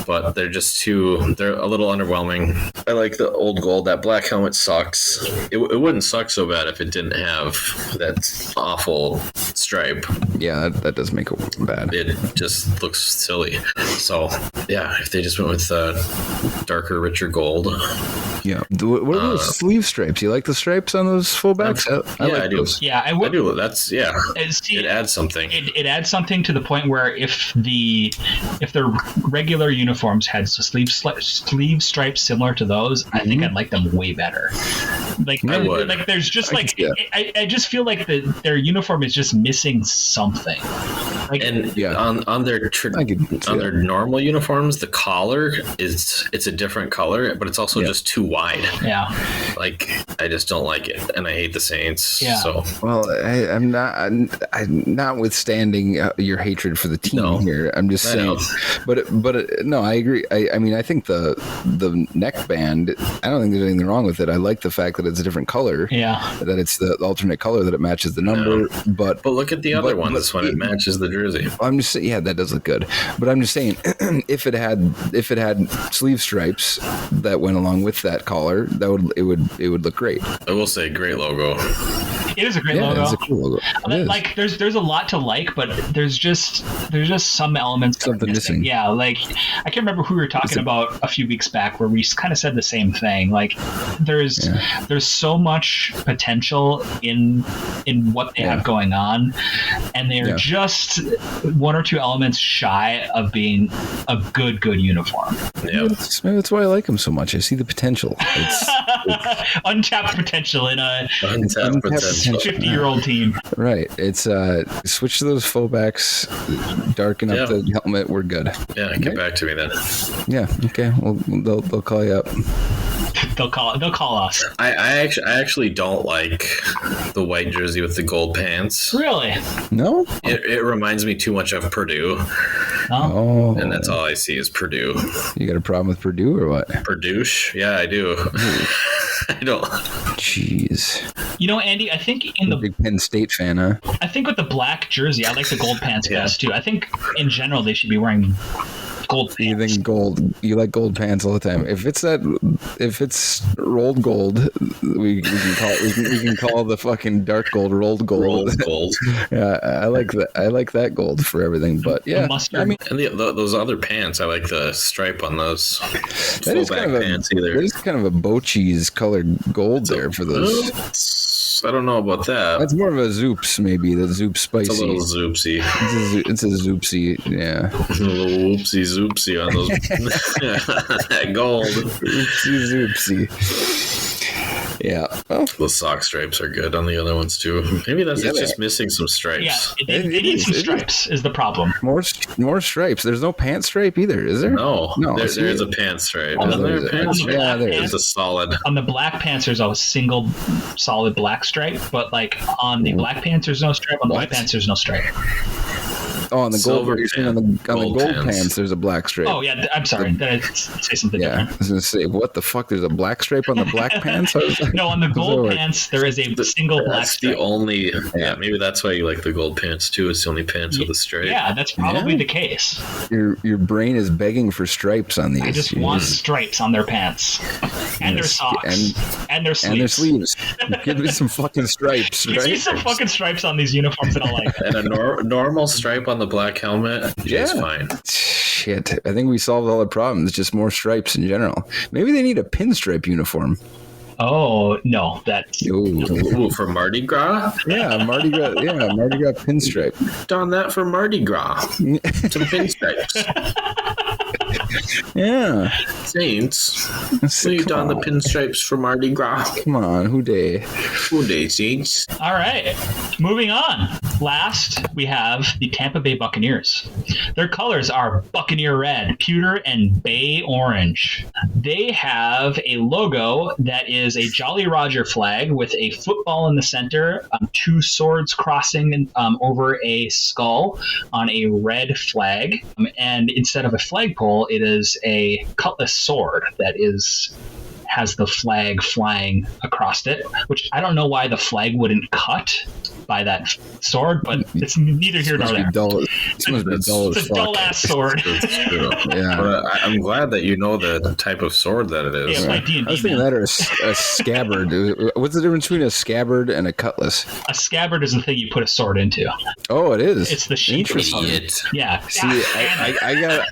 But they're they're a little underwhelming. I like the old gold. That black helmet sucks. It wouldn't suck so bad if it didn't have that awful stripe. Yeah, that does make it bad. It just looks silly. So, yeah, if they just went with darker, richer gold. Yeah. What are those sleeve stripes? You like the stripes on those fullbacks? I do. Those. Yeah, I would. I do. That's, yeah. It adds something. It adds something to the point where if the regular uniforms had sleeve stripes similar to those, I think I'd like them way better. Like, I would. Like, there's just I just feel like their uniform is just missing something. Like, and on their normal uniforms, the collar it's a different color, but it's also just too wide. Yeah. Like, I just don't like it, and I hate the Saints. Yeah. So, well, I'm notwithstanding your hatred for the team here. I'm just saying, but no, I agree. I mean, I think the neckband, I don't think there's anything wrong with it. I like the fact that it's a different color. Yeah. That it's the alternate color, that it matches the number. Yeah. But look at the other ones when it matches the jersey. I'm just saying, yeah, that does look good. But I'm just saying, if it had sleeve stripes that went along with that collar, it would look great. I will say, great logo. It is a great logo. It's a cool logo. Like, there's a lot to like, but there's just some elements something missing. Yeah, like I can't remember who we were talking about a few weeks back where we kind of said the same thing. Like, there's so much potential in what they have going on, and they're just one or two elements shy of being a good uniform. Yeah, that's why I like them so much. I see the potential. It's untapped potential in a untapped potential 50-year-old team. Right. It's switch to those fullbacks, darken up the helmet. We're good. Yeah, get back to me then. Yeah. Okay. Well, they'll call you up. They'll call us. I actually don't like the white jersey with the gold pants. Really? No. It reminds me too much of Purdue. Oh. And that's all I see is Purdue. You got a problem with Purdue or what? Purdue-sh? Yeah, I do. I don't. Jeez. You know, Andy, I think big Penn State fan, huh? I think with the black jersey, I like the gold pants best too. I think in general they should be wearing gold pants. You think gold? You like gold pants all the time. If it's rolled gold, we can call the fucking dark gold rolled gold. Rolled gold. Yeah, I like that. I like that gold for everything. But yeah, I mean, and those other pants, I like the stripe on those. That is kind of pants either. There's kind of a bow cheese colored gold there for those. stripes. I don't know about that. That's more of a Zoops, maybe. The Zoop spicy. It's a little zoopsy. It's a Zoopsy, yeah. A little whoopsie zoopsy on those that gold. Oopsie zoopsy. Yeah. Well, the sock stripes are good on the other ones too. Maybe it's just missing some stripes. Yeah, it needs some stripes is the problem. More stripes. There's no pant stripe either, is there? No. There's a pant stripe. Isn't there a pant stripe? Yeah, there is. It's a solid. On the black pants, there's a single solid black stripe, but like on the black pants, there's no stripe. On the white pants, there's no stripe. Oh, on the gold, on the gold pants. pants, there's a black stripe. Oh yeah, I'm sorry. Did I say something different? I was gonna say, what the fuck? There's a black stripe on the black pants? No, on the gold pants, there is a single black stripe. That's the only. Yeah, maybe that's why you like the gold pants too. It's the only pants with a stripe. Yeah, that's probably the case. Your brain is begging for stripes on these. I just want stripes on their pants and their socks and their sleeves. And their sleeves. Give me some fucking stripes, right? Give me some fucking stripes on these uniforms and I'll like it. And a normal stripe on the black helmet is fine. Shit. I think we solved all the problems. It's just more stripes in general. Maybe they need a pinstripe uniform. Oh, no. That's... Ooh, for Mardi Gras? Yeah, Mardi Gras pinstripe. Done that for Mardi Gras. Some pinstripes. Yeah. Saints. We done the pinstripes for Mardi Gras. Come on, who day? Who day, Saints? All right. Moving on. Last, we have the Tampa Bay Buccaneers. Their colors are Buccaneer red, pewter, and bay orange. They have a logo that is a Jolly Roger flag with a football in the center, two swords crossing over a skull on a red flag. And instead of a flagpole, it is a cutlass sword that has the flag flying across it, which I don't know why the flag wouldn't cut by that sword, but it's neither here nor there. It's a dull ass sword. Yeah, but I'm glad that you know the type of sword that it is. Yeah, I was thinking that or a scabbard. What's the difference between a scabbard and a cutlass? A scabbard is the thing you put a sword into. Oh, it is. It's the sheath. Yeah. See, I got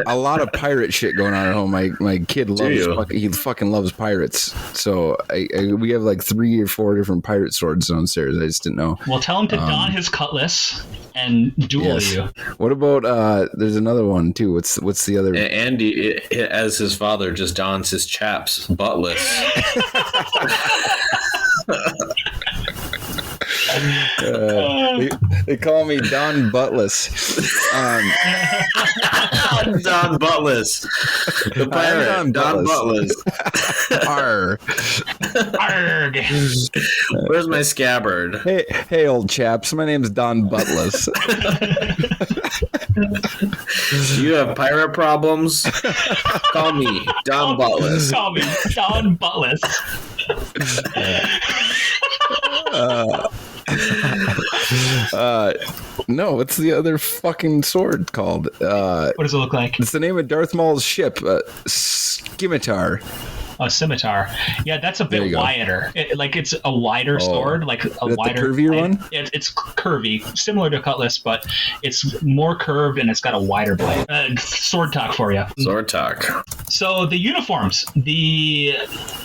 a lot of pirate shit going on at home. My kid loves he fucking loves pirates. So we have like 3 or 4 different pirate swords downstairs. I just didn't know. Well, tell him to don his cutlass and duel you. What about there's another one too. What's the other? Andy, as his father, just dons his chaps buttless. They call me Don Buttless. Don Buttless. The pirate. Don Buttless. Arr. Arg. Where's my scabbard? Hey, old chaps. My name's Don Buttless. You have pirate problems? Call me Don Buttless. Call me Don Buttless. No, what's the other fucking sword called? What does it look like? It's the name of Darth Maul's ship, Scimitar. A scimitar. Yeah, that's a bit wider. It's a wider sword, like a wider, curvier one. It's curvy, similar to cutlass, but it's more curved and it's got a wider blade. Sword talk for you. Sword talk. So the uniforms, the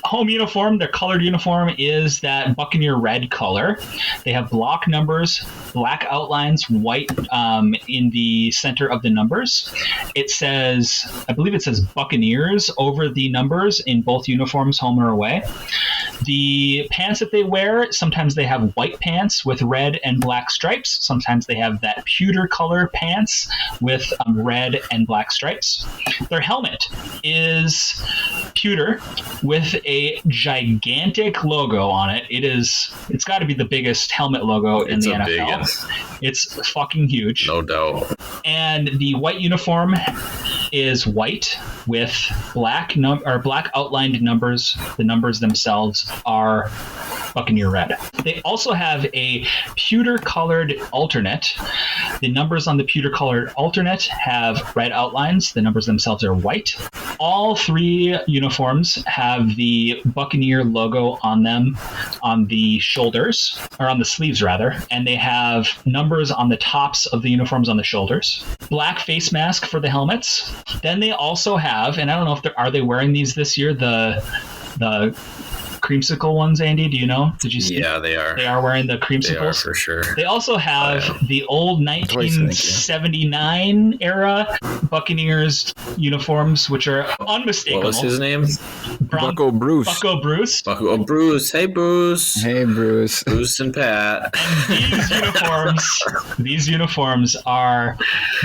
home uniform, their colored uniform is that Buccaneer red color. They have block numbers, black outlines, white in the center of the numbers. I believe it says Buccaneers over the numbers in both uniforms, home or away. The pants that they wear, sometimes they have white pants with red and black stripes. Sometimes they have that pewter color pants with red and black stripes. Their helmet is pewter with a gigantic logo on it. It's got to be the biggest helmet logo in the NFL. It's fucking huge. No doubt. And the white uniform is white with black outlined numbers. The numbers themselves are Buccaneer red. They also have a pewter colored alternate. The numbers on the pewter colored alternate have red outlines. The numbers themselves are white. All 3 uniforms have the Buccaneer logo on them on the shoulders, or on the sleeves rather, and they have numbers on the tops of the uniforms on the shoulders. Black face mask for the helmets. Then they also have, and I don't know if are they wearing these this year, the creamsicle ones, Andy? Do you know? Did you see? Yeah, they are. They are wearing the creamsicles. They are for sure. They also have the old 1979 era Buccaneers uniforms, which are unmistakable. What was his name? Bucko Bruce. Bucko Bruce. Bucko Bruce. Hey, Bruce. Hey, Bruce. Bruce and Pat. And these uniforms are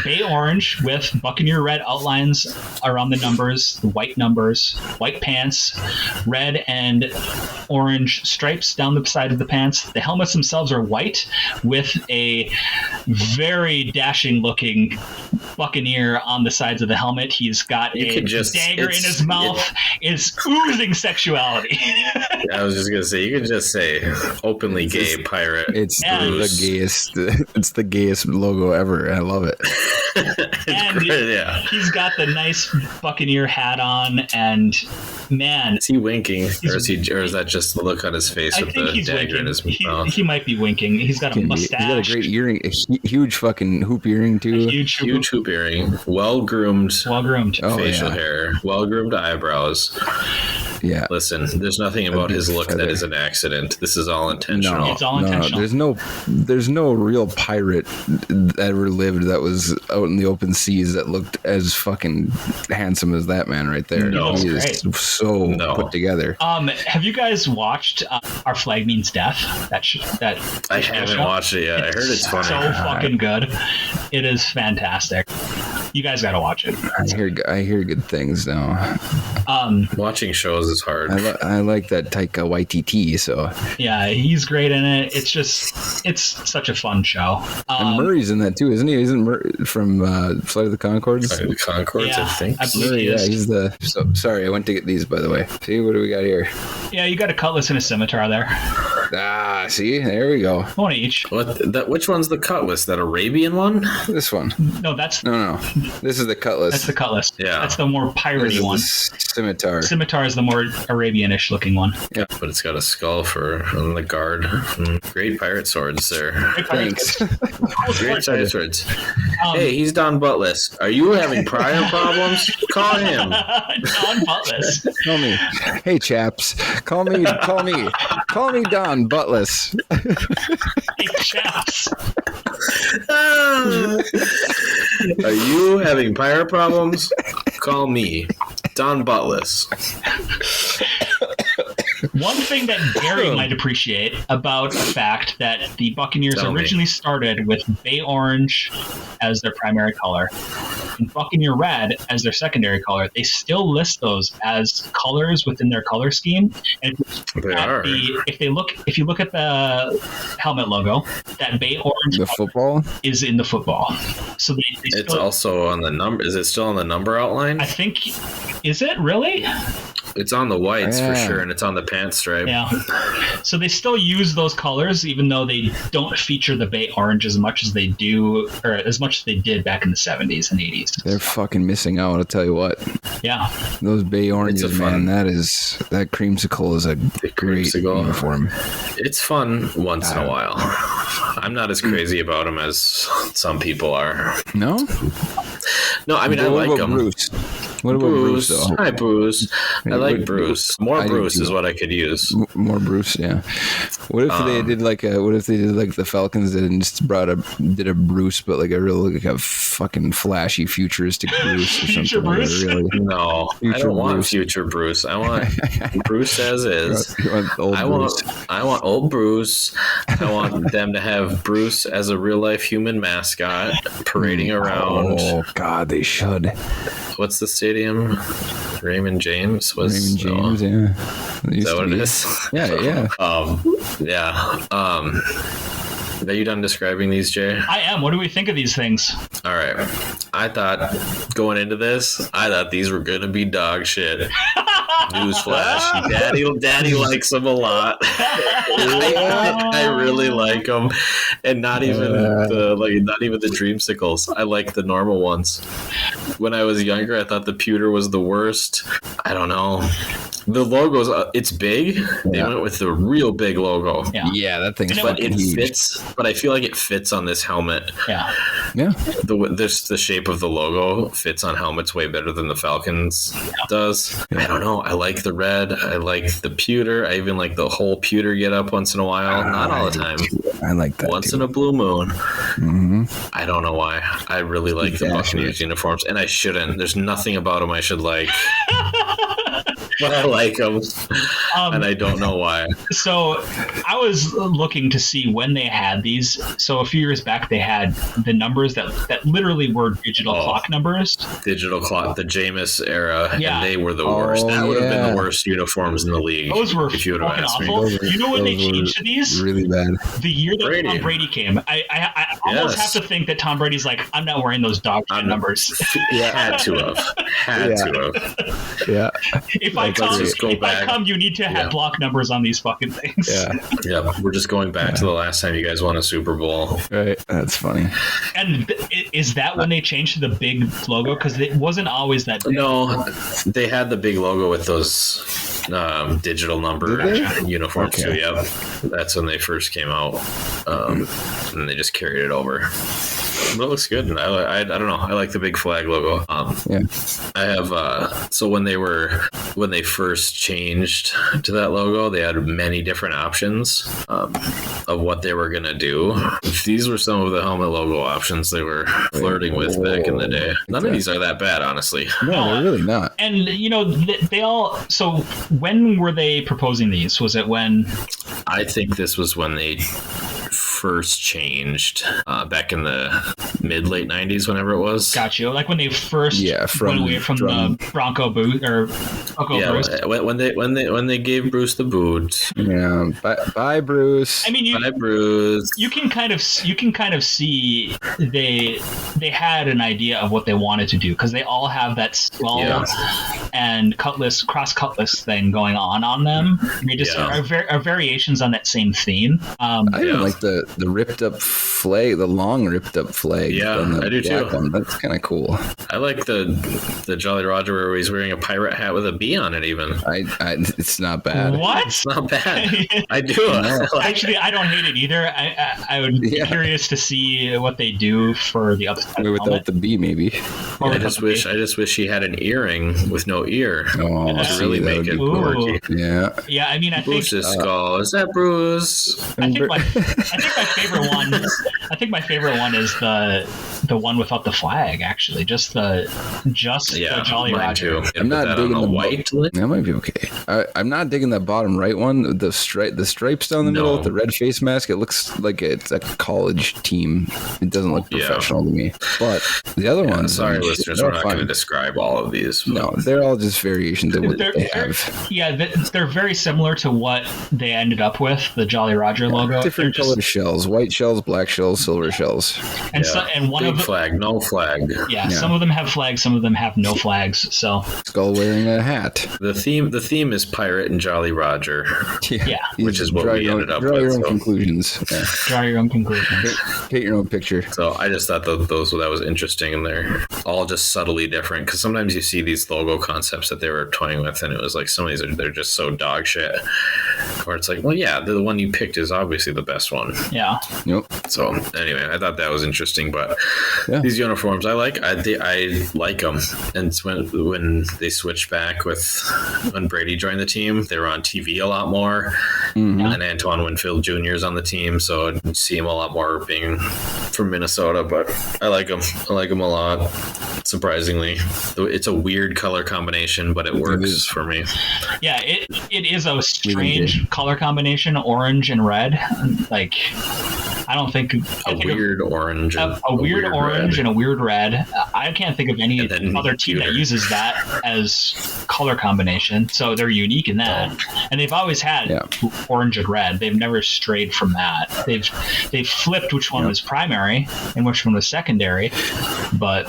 bay orange with Buccaneer red outlines around the numbers, white numbers, white pants, red and orange stripes down the side of the pants. The helmets themselves are white with a very dashing looking Buccaneer on the sides of the helmet. He's got a dagger in his mouth. Is oozing sexuality. I was just gonna say, you could just say openly gay pirate. It's the gayest. It's the gayest logo ever. I love it. And he's got the nice Buccaneer hat on, and man, is he winking, or is that just the look on his face with the dagger in his mouth? He might be winking. He's got a mustache. He's got a great earring, a huge fucking hoop earring too. Huge hoop earring, well groomed facial hair, well groomed eyebrows. Yeah. Listen, there's nothing about his look that is an accident. This is all intentional. No, it's all intentional. There's no real pirate that ever lived that was out in the open seas that looked as fucking handsome as that man right there. No, he is so put together. Have you guys watched Our Flag Means Death? I haven't watched it yet. I heard it's funny. So fucking good. It is fantastic. You guys got to watch it. I hear good things now. Watching shows is hard. I like that Taika Waititi. So yeah, he's great in it. It's such a fun show. And Murray's in that too, isn't he? Isn't Murray from Flight of the Conchords? Flight of the Conchords, yeah, I think. I believe he is. Yeah, he's the. So, sorry, I went to get these, by the way. See, what do we got here? Yeah, you got a cutlass and a scimitar there. See, there we go. One each. Which one's the cutlass? That Arabian one? This one. No, that's no. This is the cutlass. That's the cutlass. Yeah, that's the more piratey one. Scimitar. Scimitar is the more Arabian-ish looking one. Yeah, but it's got a skull on the guard. Great pirate swords there. Thanks. Great pirate swords. Hey, he's Don Buttless. Are you having prior problems? Call him. Don Buttless. Call me. Hey, chaps. Call me Don Buttless. Hey, chaps. Are you having prior problems? Call me, Don Buttless. One thing that Gary might appreciate about the fact that the Buccaneers originally started with bay orange as their primary color and Buccaneer red as their secondary color, they still list those as colors within their color scheme. And if you look at the helmet logo, that bay orange football is in the football. So it's also on the number. Is it still on the number outline? I think. Is it really? It's on the whites for sure, and it's on the pant stripe. Yeah. So they still use those colors, even though they don't feature the bay orange as much as they do, or as much as they did back in the 70s and 80s. They're fucking missing out. I'll tell you what. Yeah. Those bay oranges, man. That creamsicle is a great uniform. It's fun once in a while. I'm not as crazy about them as some people are. No. No, I mean I like them. Bruce. What about Bruce? Though? Hi, Bruce. I like Bruce. More Bruce is what I could use. More Bruce, yeah. What if they did like the Falcons and just did a Bruce, but like a fucking flashy futuristic Bruce or something? Bruce? No, I don't want future Bruce. I want Bruce as is. I want old Bruce. I want them to have Bruce as a real life human mascot parading around. Oh God, they should. What's the stadium? Raymond James yeah. Is that what it is? Yeah. Are you done describing these, Jay? I am. What do we think of these things? All right. I thought going into this, these were going to be dog shit. Newsflash. Daddy likes them a lot. I really like them, and not even the dreamsicles. I like the normal ones. When I was younger, I thought the pewter was the worst. I don't know. The logo's it's big. They went with the real big logo. Yeah, that thing's but fucking it huge. fits. But I feel like it fits on this helmet. Yeah. The shape of the logo fits on helmets way better than the Falcons does. I don't know. I like the red. I like the pewter. I even like the whole pewter get up once in a while. Not all the time. I like that. Once in a blue moon. I don't know why. I really like the Buccaneers uniforms, and I shouldn't. There's nothing about them I should like. But I like them, and I don't know why. So I was looking to see when they had these. So a few years back, they had the numbers that literally were digital clock numbers. Digital clock, the Jameis era, and they were the worst. That would have been the worst uniforms in the league. Those were if you would have asked awful. me. You know when they changed to these? Really bad. The year that Tom Brady came. I almost have to think that Tom Brady's like, I'm not wearing those dog shit numbers. Had to have. Yeah. If I come, you need to have block numbers on these fucking things. Yeah. We're just going back to the last time you guys won a Super Bowl. Right. That's funny. And is that when they changed to the big logo? Because it wasn't always that big. No, they had the big logo with those digital number uniforms too. Yep. That's when they first came out. And they just carried it over. But it looks good. And I don't know. I like the big flag logo. I have so when they first changed to that logo, they had many different options of what they were gonna do. These were some of the helmet logo options they were flirting with back in the day. None of these are that bad, honestly. No, they're really not. And they all. So when were they proposing these? Was it when? I think this was when they first changed back in the late 90s, whenever it was. Got you. Like when they first went away from the Bronco boot or Bruce. when they gave Bruce the boot. Yeah. Bye Bruce. I mean, bye Bruce. You can kind of see they had an idea of what they wanted to do because they all have that skull and cross cutlass thing going on them. They just are variations on that same theme. I even like the ripped up flag, the long ripped up flag. Yeah, I do too. One. That's kind of cool. I like the Jolly Roger where he's wearing a pirate hat with a bee on it. Even it's not bad. What? It's not bad. I do. No. Actually, I don't hate it either. I would be curious to see what they do for the other side. Without the bee, maybe. I just wish he had an earring with no ear to really make it quirky. Yeah. Yeah, I mean, I think Bruce's skull. Is that Bruce? I think my favorite one. I think my favorite one is the one without the flag. Actually, just the Jolly Roger. I'm not digging the white. That might be okay. I'm not digging that bottom right one. The stripes down the middle with the red face mask. It looks like it's a college team. It doesn't look professional to me. But the other ones. Sorry, listeners, we're not going to describe all of these. No, they're all just variations of what they have. Yeah, they're very similar to what they ended up with. The Jolly Roger logo. Different colored shells: white shells, black shells, silver shells. And one big of the flag, no flag. Yeah, some of them have flags, some of them have no flags. So skull wearing a hat. The theme is pirate and Jolly Roger. Yeah. Which is what we ended up with. Draw your own conclusions. Yeah. Draw your own conclusions. Paint your own picture. So I just thought that was interesting, and they're all just subtly different. Because sometimes you see these logo concepts that they were toying with, and it was like some of these they're just so dog shit. Where it's like, well, yeah, the one you picked is obviously the best one. Yeah. Yep. So anyway, I thought that was interesting. But these uniforms, I like them. And it's when they switched back when Brady joined the team, they were on TV a lot more. Mm-hmm. And Antoine Winfield Jr. is on the team, so I see him a lot more being from Minnesota. But I like him. I like him a lot. Surprisingly, it's a weird color combination, but it works for me. Yeah, it is a strange color combination, orange and red. Like, I don't think a weird orange and a weird red. I can't think of any other team that uses that as color combination. So they're unique in that, and they've always had orange and red. They've never strayed from that. They've flipped which one was primary and which one was secondary. But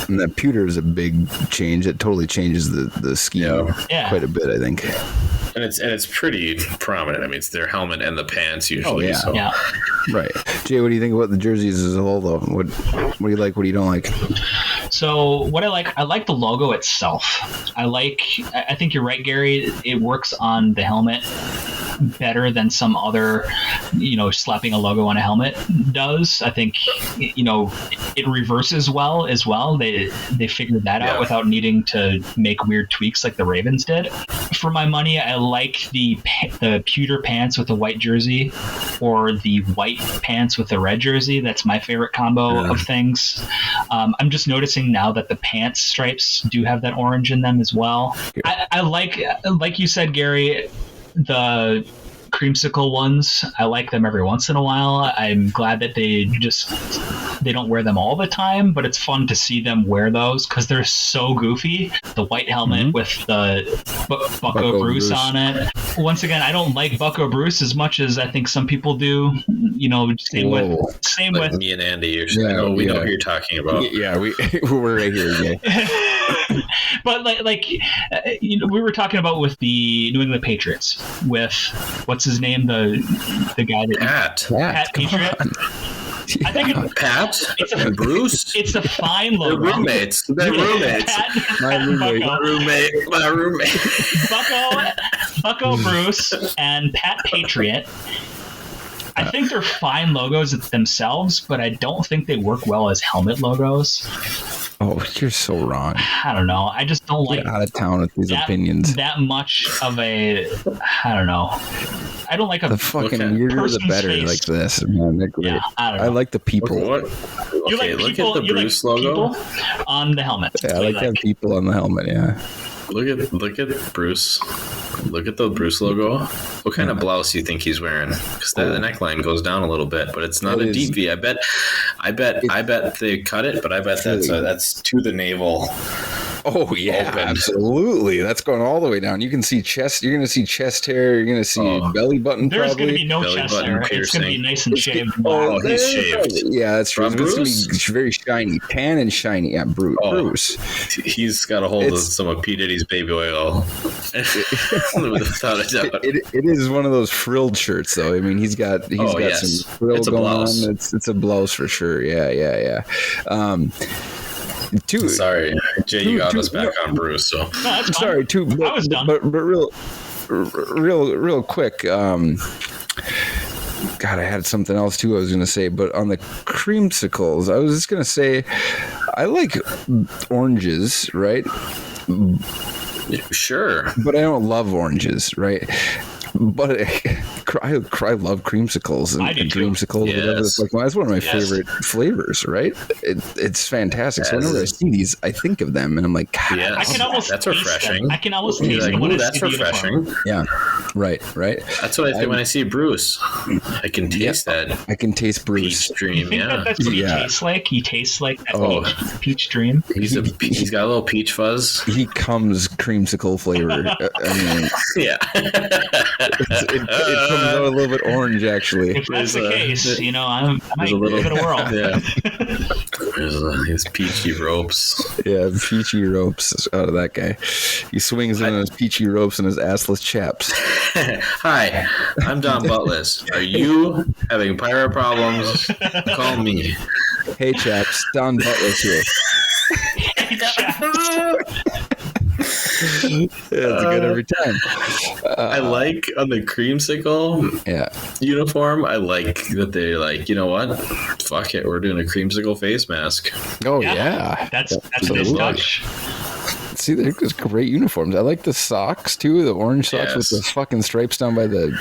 and that pewter is a big change. It totally changes the scheme quite a bit, I think. And it's pretty prominent. I mean, it's their helmet and the pants usually. Right. Jay, what do you think about the jerseys as a whole, though? What do you like? What do you don't like? So what I like the logo itself. I think you're right, Gary. It works on the helmet better than some other, slapping a logo on a helmet does. I think, it reverses well as well. They figured that out without needing to make weird tweaks like the Ravens did. For my money, I like the pewter pants with the white jersey or the white pants with the red jersey. That's my favorite combo of things. I'm just noticing now that the pants stripes do have that orange in them as well. I like you said, Gary, the creamsicle ones, I like them every once in a while. I'm glad that they don't wear them all the time, but it's fun to see them wear those because they're so goofy. The white helmet with the Bucko Bruce on it. Once again, I don't like Bucko Bruce as much as I think some people do. Same with me and Andy. We know who you're talking about. Yeah, we're right here. Yeah. But we were talking about with the New England Patriots with what's his name, the guy that Pat Patriot. I think Pat and Bruce. It's a fine logo. They're roommates. My roommate. Bucko Bruce and Pat Patriot. I think they're fine logos themselves, but I don't think they work well as helmet logos. Oh, you're so wrong. I don't know. I just don't like out of town with these opinions. That much of a, I don't know. I don't like the fucking weirder the better face. Like this, man. Yeah, I like the people. You like look people, at the Bruce logo on the helmet. Yeah, I like to have people on the helmet. Yeah. Look at Bruce. Look at the Bruce logo. What kind of blouse do you think he's wearing? Because the neckline goes down a little bit, but it's not a deep V. I bet they cut it, but I bet that's to the navel. Oh yeah, open. Absolutely. That's going all the way down. You can see chest. You're going to see chest hair. You're going to see belly button. There's going to be no belly chest hair. It's going to be nice and shaved. Oh, he's shaved. Yeah, that's true. It's going to be very shiny, tan and shiny. Yeah, Bruce. He's got a hold of some of P. Diddy's baby oil. Without a doubt. It is one of those frilled shirts, though. I mean, he's got some frill going on. It's a blouse for sure. Yeah. Sorry, Jay, you got us back on Bruce. So no, sorry, I was done. But real quick. God, I had something else too I was going to say, but on the creamsicles, I was just going to say, I like oranges, right? Sure. But I don't love oranges, right? But I love creamsicles and dreamsicles. Yes. That's one of my favorite flavors, right? It's fantastic. So whenever I see these, I think of them, and I'm like, God, I can almost that's refreshing. I can almost taste them when I see refreshing. Yeah, right. That's what I think when I see Bruce. I can taste that. I can taste Bruce. Peach dream. You think that's what he tastes like? He tastes like that peach dream. He's got a little peach fuzz. He comes creamsicle flavored. Yeah. It comes out a little bit orange, actually. If that's the case, I might give it a whirl. Yeah. There's his peachy ropes. Yeah, peachy ropes out of that guy. He swings in on his peachy ropes and his assless chaps. Hi, I'm Don Buttless. Are you having pirate problems? Call me. Hey, chaps. Don Buttless here. Hey, chaps. Yeah, it's good every time. I like on the creamsicle uniform. I like that they're like, you know what? Fuck it, we're doing a creamsicle face mask. Oh yeah, that's a nice touch. See, they're just great uniforms. I like the socks too, the orange socks with the fucking stripes down by the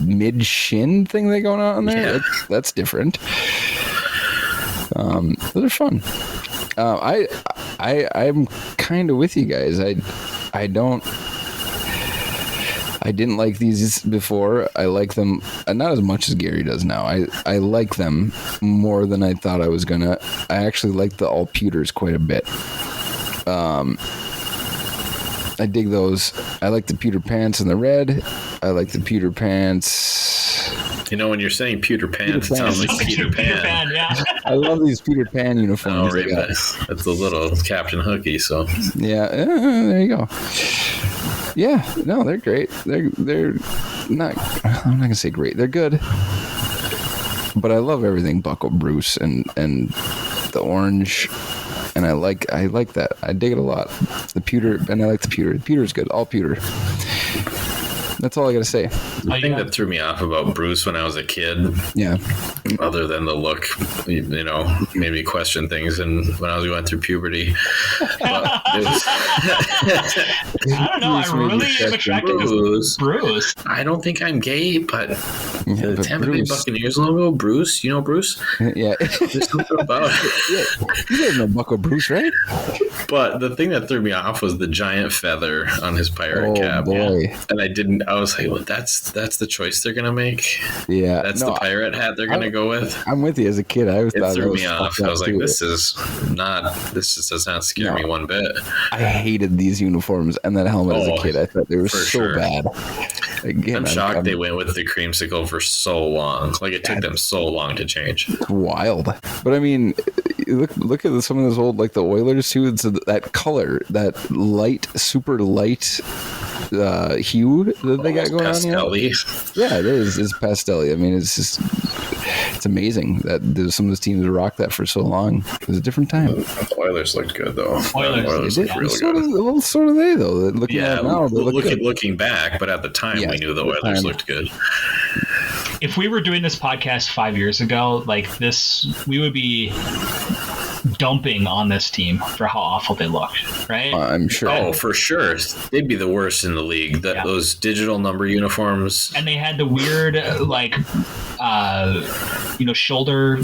mid shin thing they going on there. Yeah. That's different. Those are fun. I'm kind of with you guys. I didn't like these before. I like them not as much as Gary does now. I like them more than I thought I was gonna. I actually like the all pewters quite a bit. I dig those. I like the pewter pants in the red. I like the pewter pants. When you're saying pewter pants, it sounds like Peter Pan. Yeah. I love these Peter Pan uniforms. Oh, right. That's a little Captain Hooky. So yeah, there you go. Yeah, no, they're great. They're not. I'm not gonna say great. They're good, but I love everything Bucko Bruce and the orange. And and I like that. I dig it a lot. The pewter, and I like the pewter. The pewter is good. All pewter. That's all I gotta say. The thing that threw me off about Bruce when I was a kid, other than the look, made me question things. And when I was going through puberty, I don't know. I really am attracted to Bruce. I don't think I'm gay, but the Tampa Bay Buccaneers logo, Bruce. You know Bruce? Yeah. There's something about it. Yeah. You didn't know Bucko Bruce, right? But the thing that threw me off was the giant feather on his pirate cap. Boy. And I was like, well, that's the choice they're gonna make. Yeah, that's the pirate hat they're gonna go with. I'm with you. As a kid, I always thought it threw me off. I was like, this just does not scare me one bit. I hated these uniforms and that helmet as a kid. I thought they were so bad. Again, I'm shocked they went with the creamsicle for so long. Like, it took them so long to change. It's wild. But I mean, look at some of those old, like the Oilers too. It's that color, that light, super light hue that they got going pastel-y. on. Yeah, it is. It's pastel-y. I mean, it's just, it's amazing that some of those teams rocked that for so long. It was a different time. The Oilers looked good though. Oilers looked really good. So do they though. Looking at it now, looking back, but at the time we knew the Oilers looked good. If we were doing this podcast 5 years ago, like this, we would be dumping on this team for how awful they looked, right? I'm sure. Oh, for sure. They'd be the worst in the league. Those digital number uniforms. And they had the weird, shoulder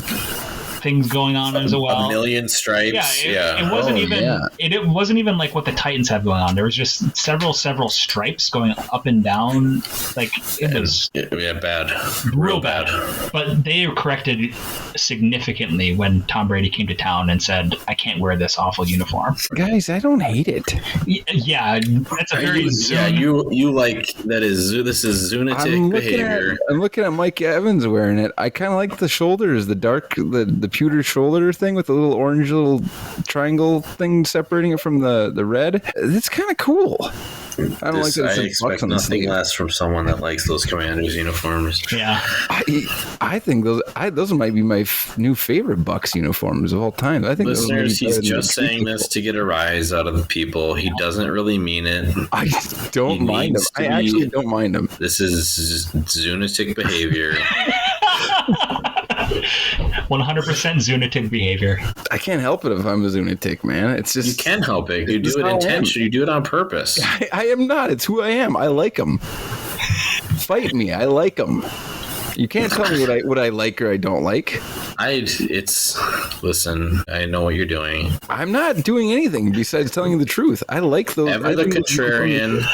things going on as well. A million stripes. It wasn't it wasn't even like what the Titans have going on. There was just several stripes going up and down. Like, it was bad. Real bad. But they corrected significantly when Tom Brady came to town and said, I can't wear this awful uniform. Guys, I don't hate it. Yeah, that's a very you like that is this is Zunatic behavior. I'm looking at Mike Evans wearing it. I kind of like the shoulders, the pewter shoulder thing with the little orange little triangle thing separating it from the red. It's kind of cool. I don't like that. I expect nothing less from someone that likes those Commanders uniforms. Yeah, I think those might be my new favorite Bucs uniforms of all time. I think listeners, he's just saying this to get a rise out of the people. He doesn't really mean it. I don't mind him. I actually don't mind him. This is Zunatic behavior. 100% Zunatic behavior. I can't help it if I'm a Zunatic, man. It's just... You can help it. You do it intentionally. You do it on purpose. I am not. It's who I am. I like them. Fight me. I like them. You can't tell me what I like or I don't like. Listen, I know what you're doing. I'm not doing anything besides telling you the truth. I like those. Ever the contrarian.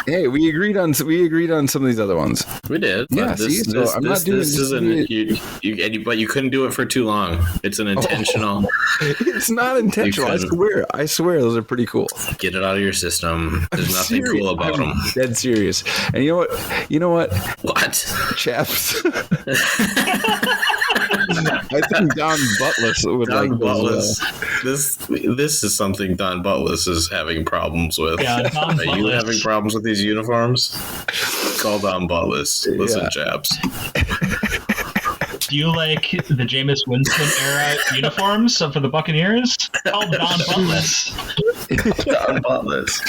Hey, we agreed on some of these other ones. We did. Yeah, I'm not doing this. But you couldn't do it for too long. It's an intentional. It's not intentional. I swear, those are pretty cool. Get it out of your system. There's nothing cool about them. Dead serious. And you know what? What? Chaps. I think Don Buttless would like Buttless. This is something Don Buttless is having problems with. Yeah, Don Buttless. Are you having problems with these uniforms? Call Don Buttless. Listen, chaps. Do you like the Jameis Winston era uniforms for the Buccaneers? Call Don Buttless. Don Buttless.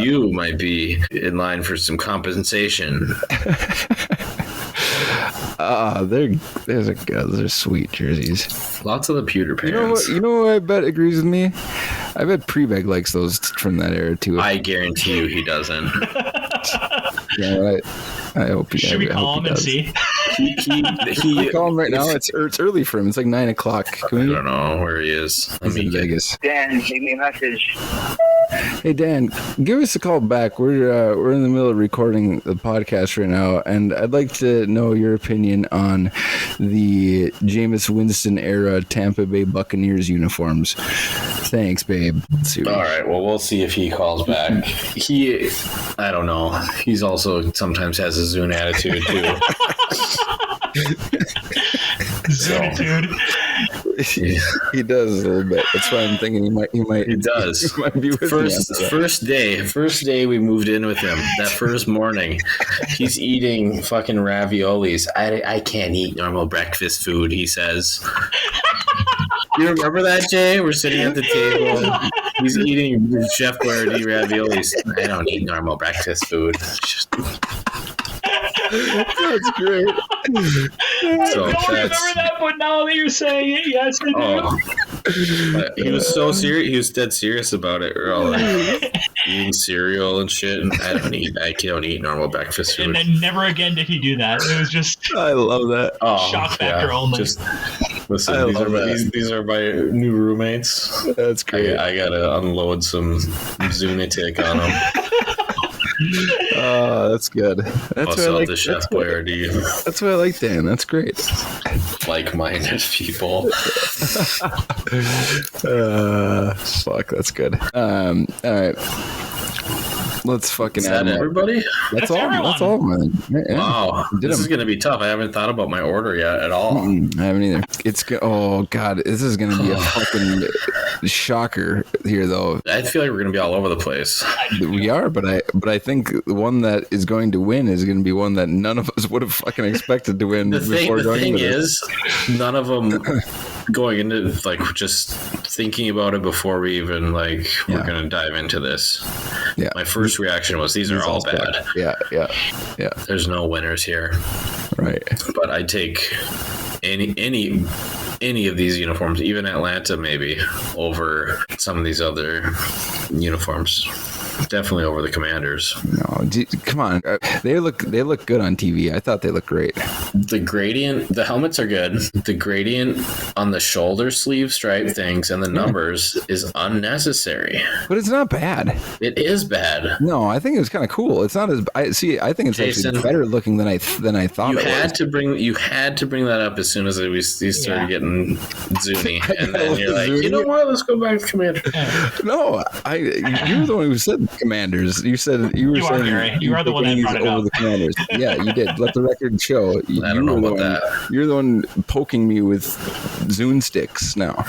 You might be in line for some compensation. They're sweet jerseys. Lots of the pewter pants. You know what I bet agrees with me? I bet Prebeg likes those from that era too. I guarantee you he doesn't. Yeah, I hope he does. Should we call him and see? He call him right now. It's early for him. It's like 9:00. I don't know where he is. He's in Vegas. Dan, leave me a message. Hey Dan, give us a call back. We're in the middle of recording the podcast right now, and I'd like to know your opinion on the Jameis Winston era Tampa Bay Buccaneers uniforms. Thanks, babe. All right. Well, we'll see if he calls back. I don't know. He's also sometimes has a Zune attitude too. Zunitude. He does a little bit. That's why I'm thinking he might. He does. He might be with first day we moved in with him. That first morning, he's eating fucking raviolis. I can't eat normal breakfast food, he says. You remember that, Jay? We're sitting at the table. He's eating Chef Boyardee raviolis. I don't eat normal breakfast food. That's great. I don't remember that, but now that you're saying it, yes, I do. He was so serious. He was dead serious about it. We're all like eating cereal and shit. And I don't eat normal breakfast food. And then never again did he do that. It was just. I love that. Shock factor only. Just listen. These are my new roommates. That's great. I gotta unload some Zunatic on them. Oh, that's good. That's why I like the Chef Boyardee. That's why I like Dan. That's great. Like-minded people. Fuck, that's good. All right. Let's fucking. Is that everybody? That's all. That's all, man. Yeah. Wow, this is gonna be tough. I haven't thought about my order yet at all. I haven't either. Oh god, this is gonna be a fucking shocker here, though. I feel like we're gonna be all over the place. We are, but I think the one that is going to win is going to be one that none of us would have fucking expected to win. The thing is, none of them going into like just thinking about it before we even we're gonna dive into this. Yeah, my first reaction was these are all bad. Yeah. There's no winners here, right? But I take any of these uniforms, even Atlanta maybe, over some of these other uniforms. Definitely over the Commanders. No, come on. They look good on TV. I thought they looked great. The gradient, the helmets are good. The gradient on the shoulder sleeve stripe things and the numbers is unnecessary. But it's not bad. It is bad. No, I think it was kind of cool. It's not as I think it's Jason, actually better looking than I thought. You had to bring that up as soon as we started getting Zuni, and then you're like, Zuni? You know what? Let's go back to Commander. No, you were the one who said Commanders. You said you were saying Gary. You are the one that brought it up. The Commanders. Yeah, you did. Let the record show. I don't know about that. You're the one poking me with Zune sticks now.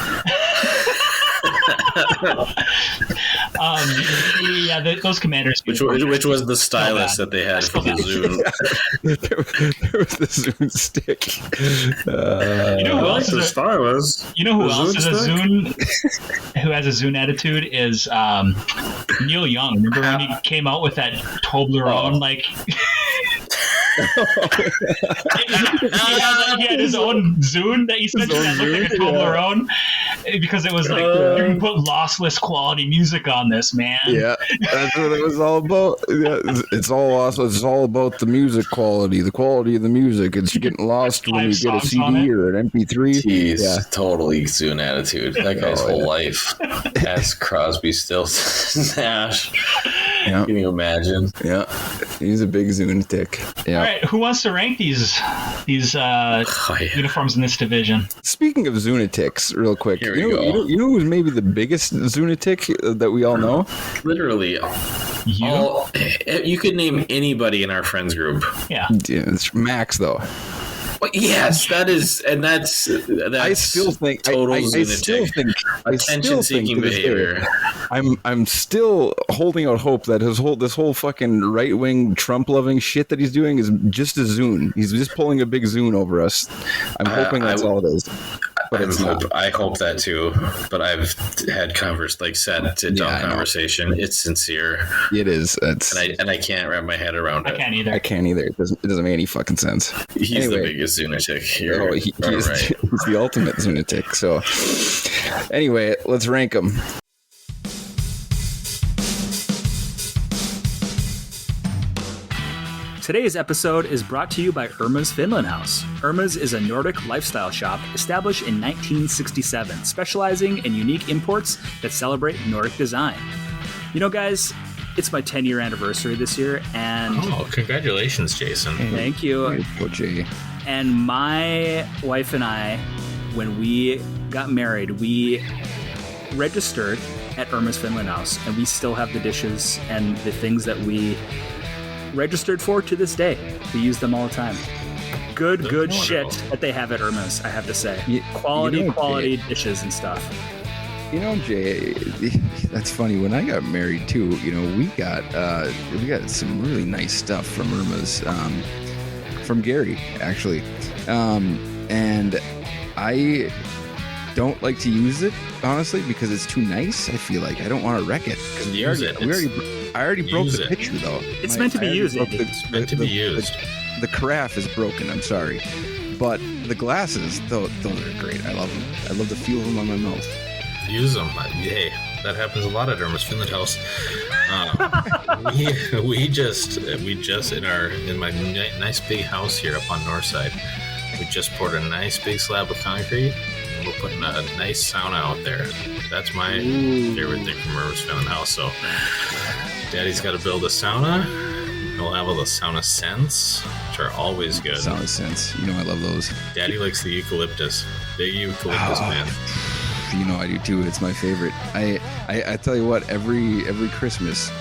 Those Commanders. Which was the stylus that they had for the Zune. There was the Zune stick. You know who else is a stylus? You know who else is a Zune? Who has a Zune attitude is Neil Young. Remember when he came out with that Toblerone he had his own Zune that he said that looked like a Toblerone because it was like you can put lossless quality music on this, man. Yeah, that's what it was all about. Yeah, it's all awesome. It's all about the music quality, the quality of the music. It's getting lost when you get a CD or an MP3. Jeez, totally Zune attitude. That guy's whole life has Crosby, Stills, Nash. Yeah. Can you imagine? Yeah, he's a big Zunatic. Yeah. All right, who wants to rank these uniforms in this division? Speaking of Zunatics, real quick, you know who's maybe the biggest Zunatic that we all know? Literally, you could name anybody in our friends group. Yeah, it's Max though. Well, yes, that's I still think total Zunatic. Attention-seeking behavior. I'm still holding out hope that this whole fucking right-wing Trump-loving shit that he's doing is just a Zune. He's just pulling a big Zune over us. I'm hoping that's all it is. But I hope that too. But I've had sit-down conversation. It's sincere. It is. And I can't wrap my head around it. I can't either. It doesn't make any fucking sense. He's the biggest Zunatic. He's the ultimate Zunatic. So anyway, let's rank them. Today's episode is brought to you by Irma's Finland House. Irma's is a Nordic lifestyle shop established in 1967, specializing in unique imports that celebrate Nordic design. You know, guys, it's my 10-year anniversary this year, and... Oh, congratulations, Jason. Thank you. And my wife and I, when we got married, we registered at Irma's Finland House, and we still have the dishes and the things that we registered for to this day. We use them all the time. Good shit that they have at Irma's, I have to say. Quality dishes and stuff. You know, Jay, that's funny. When I got married too, we got some really nice stuff from Irma's, from Gary actually, and don't like to use it, honestly, because it's too nice. I feel like I don't want to wreck it. I already broke the pitcher, though. It's meant to be used. It's meant to be used. The carafe is broken. I'm sorry. But the glasses, those are great. I love them. I love the feel of them on my mouth. Use them. Hey, that happens a lot at Irma's Finland House. We just in my nice big house here up on Northside, we just poured a nice big slab of concrete. And we're putting a nice sauna out there. That's my favorite thing from Irma's Finland House. So, Daddy's got to build a sauna. We'll have all the sauna scents, which are always good. Sauna scents. You know I love those. Daddy likes the eucalyptus. Big eucalyptus man. You know I do too. It's my favorite. I tell you what, every Christmas,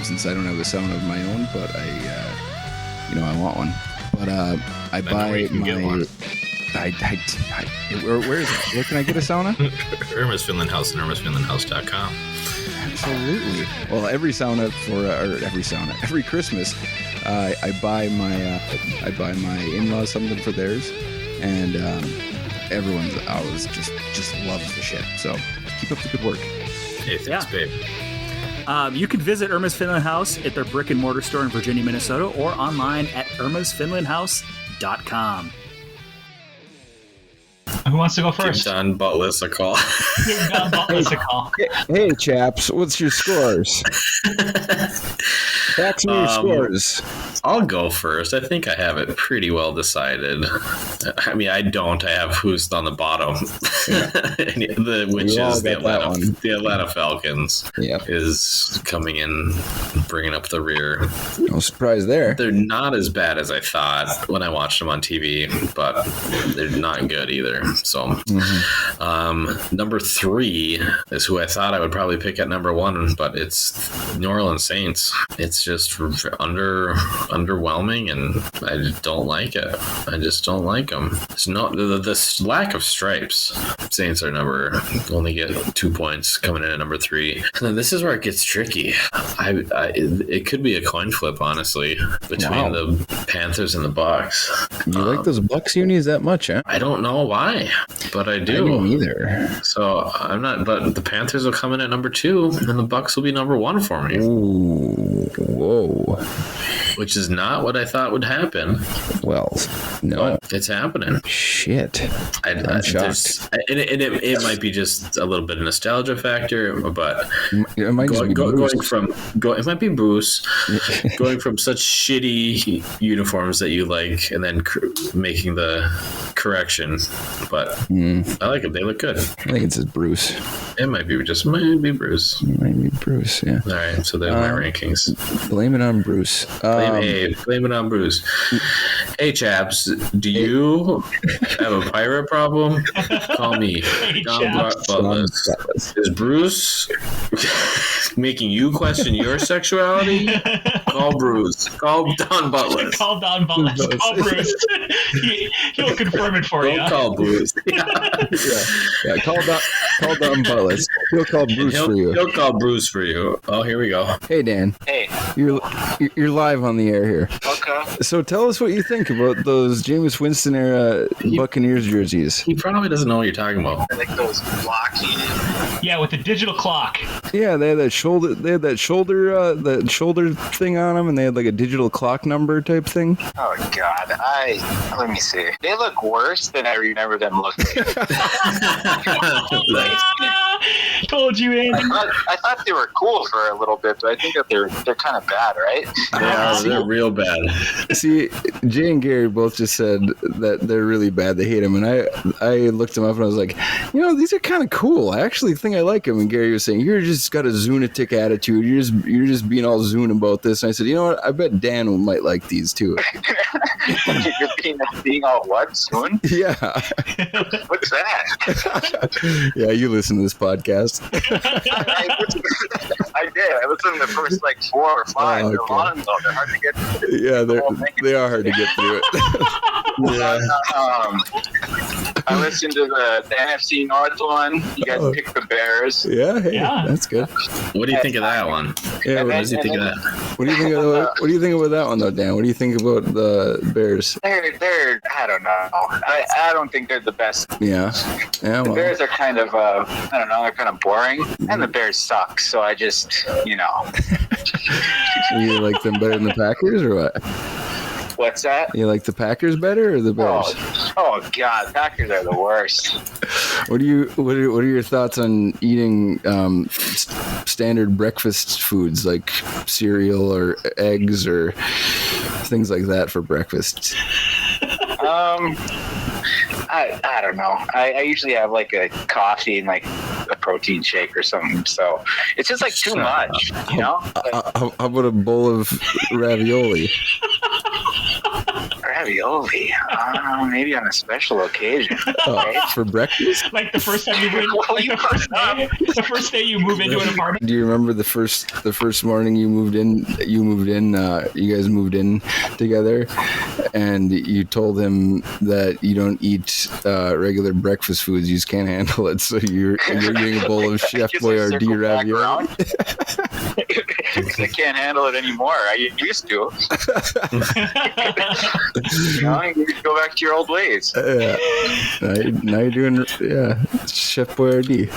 since I don't have a sauna of my own, but I want one. But I buy my. Where is that? Where can I get a sauna? Irma's Finland House and irmasfinlandhouse.com. Absolutely. Well, every Christmas, I buy my in-laws something for theirs, and everyone always just loves the shit. So keep up the good work. Hey, thanks, babe. You can visit Irma's Finland House at their brick and mortar store in Virginia, Minnesota, or online at irmasfinlandhouse.com. Who wants to go first? Give Don Buttless a call. Give Don Buttless a call. Hey, chaps, what's your scores? Fax me your scores. I'll go first. I think I have it pretty well decided. I mean, I don't. I have who's on the bottom, which is the Atlanta Falcons. Yep. Is coming in, bringing up the rear. No surprise there. They're not as bad as I thought when I watched them on TV, but they're not good either. So, number 3 is who I thought I would probably pick at number 1, but it's New Orleans Saints. It's just underwhelming, and I don't like it. I just don't like them. It's not the lack of stripes. Saints are only get 2 points coming in at number 3. And this is where it gets tricky. It could be a coin flip, honestly, between the Panthers and the Bucks. You like those Bucks unis that much, huh? I don't know why, but I do. I don't either. So I'm not. But the Panthers will come in at number 2, and the Bucks will be number 1 for me. Ooh, whoa! Which is not what I thought would happen. Well, no, but it's happening. Shit, I'm shocked. It might be just a little bit of nostalgia factor, but it might it might be Bruce going from such shitty uniforms that you like, and then making the correction. But I like them; they look good. I think it's just Bruce. It might be Bruce. Yeah. All right, so there's my rankings. Blame it on Bruce. Blame it on Bruce. Hey, chaps, do you have a pirate problem? Call me. Buttless. Is Bruce making you question your sexuality? Call Bruce. Call Don Buttless. Call Don Buttless. Call Bruce. He'll confirm it for you. Don't call Bruce. Yeah. Call Don Buttless. He'll call Bruce for you. He'll call Bruce for you. Oh, here we go. Hey, Dan. Hey. You're live on the air here. Okay. So tell us what you think about those Jameis Winston era Buccaneers jerseys. He probably doesn't know what you're talking about. I like those blocky. Yeah, with the digital clock. Yeah, they had that shoulder thing on them, and they had like a digital clock number type thing. Oh God, let me see. They look worse than I remember them looking. Told you, Andy. I thought they were cool for a little bit, but I think that they're kind of bad, right? Yeah, they're real bad. See, Jay and Gary both just said that they're really bad. They hate them, and I looked them up and I was like, these are kind of cool. I actually think I like them. And Gary was saying, you're just got a Zunatic attitude. You're just being all Zune about this. And I said, you know what? I bet Dan might like these too. You're being all what, Zune? Yeah. What's that? Yeah, you listen to this podcast. I did. I listened to the first 4 or 5. They're long though. They're hard to get through. Yeah, they are hard to get through it. Yeah. I listened to the NFC North one. You guys picked the Bears. Yeah, hey, yeah, that's good. What do you think of that one? Yeah, what does he think of that? What do you think about that one though, Dan? What do you think about the Bears? They're I don't know. I don't think they're the best. Yeah. The Bears are kind of I don't know. They're kind of boring, and the Bears suck. So I just You like them better than the Packers or what? What's that? You like the Packers better or the Bears? Oh God, Packers are the worst. What are your thoughts on eating standard breakfast foods like cereal or eggs or things like that for breakfast? I don't know. I usually have like a coffee and like a protein shake or something. So it's just like too much, you know? How about a bowl of ravioli? Ravioli? Maybe on a special occasion. For breakfast? Like the first time you went, the first day you move into an apartment. Do you remember the first morning you moved in? You guys moved in together, and you told him that you don't eat regular breakfast foods. You just can't handle it, so you're eating a bowl of Chef Boyardee ravioli. I can't handle it anymore. I used to. You go back to your old ways. Now you're doing Chef Boyardee.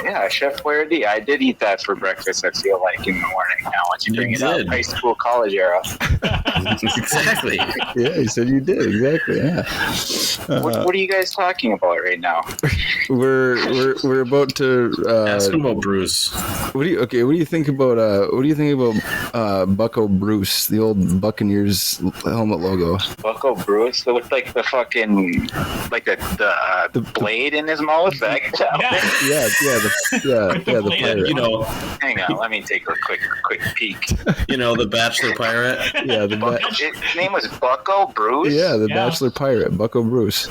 Yeah, Chef Boyardee. I did eat that for breakfast. I feel like in the morning. Now, once you bring it up, high school, college era. Exactly. Yeah, you said you did. Exactly. Yeah. What are you guys talking about right now? We're about to ask him about Bruce. What do you think about Bucko Bruce, the old Buccaneers helmet logo? Bucko Bruce? It looked like the fucking the blade in his mouth. The pirate. Hang on, let me take a quick peek. The Bachelor pirate. Yeah, his name was Bucko Bruce. Yeah, the Bachelor pirate, Bucko Bruce.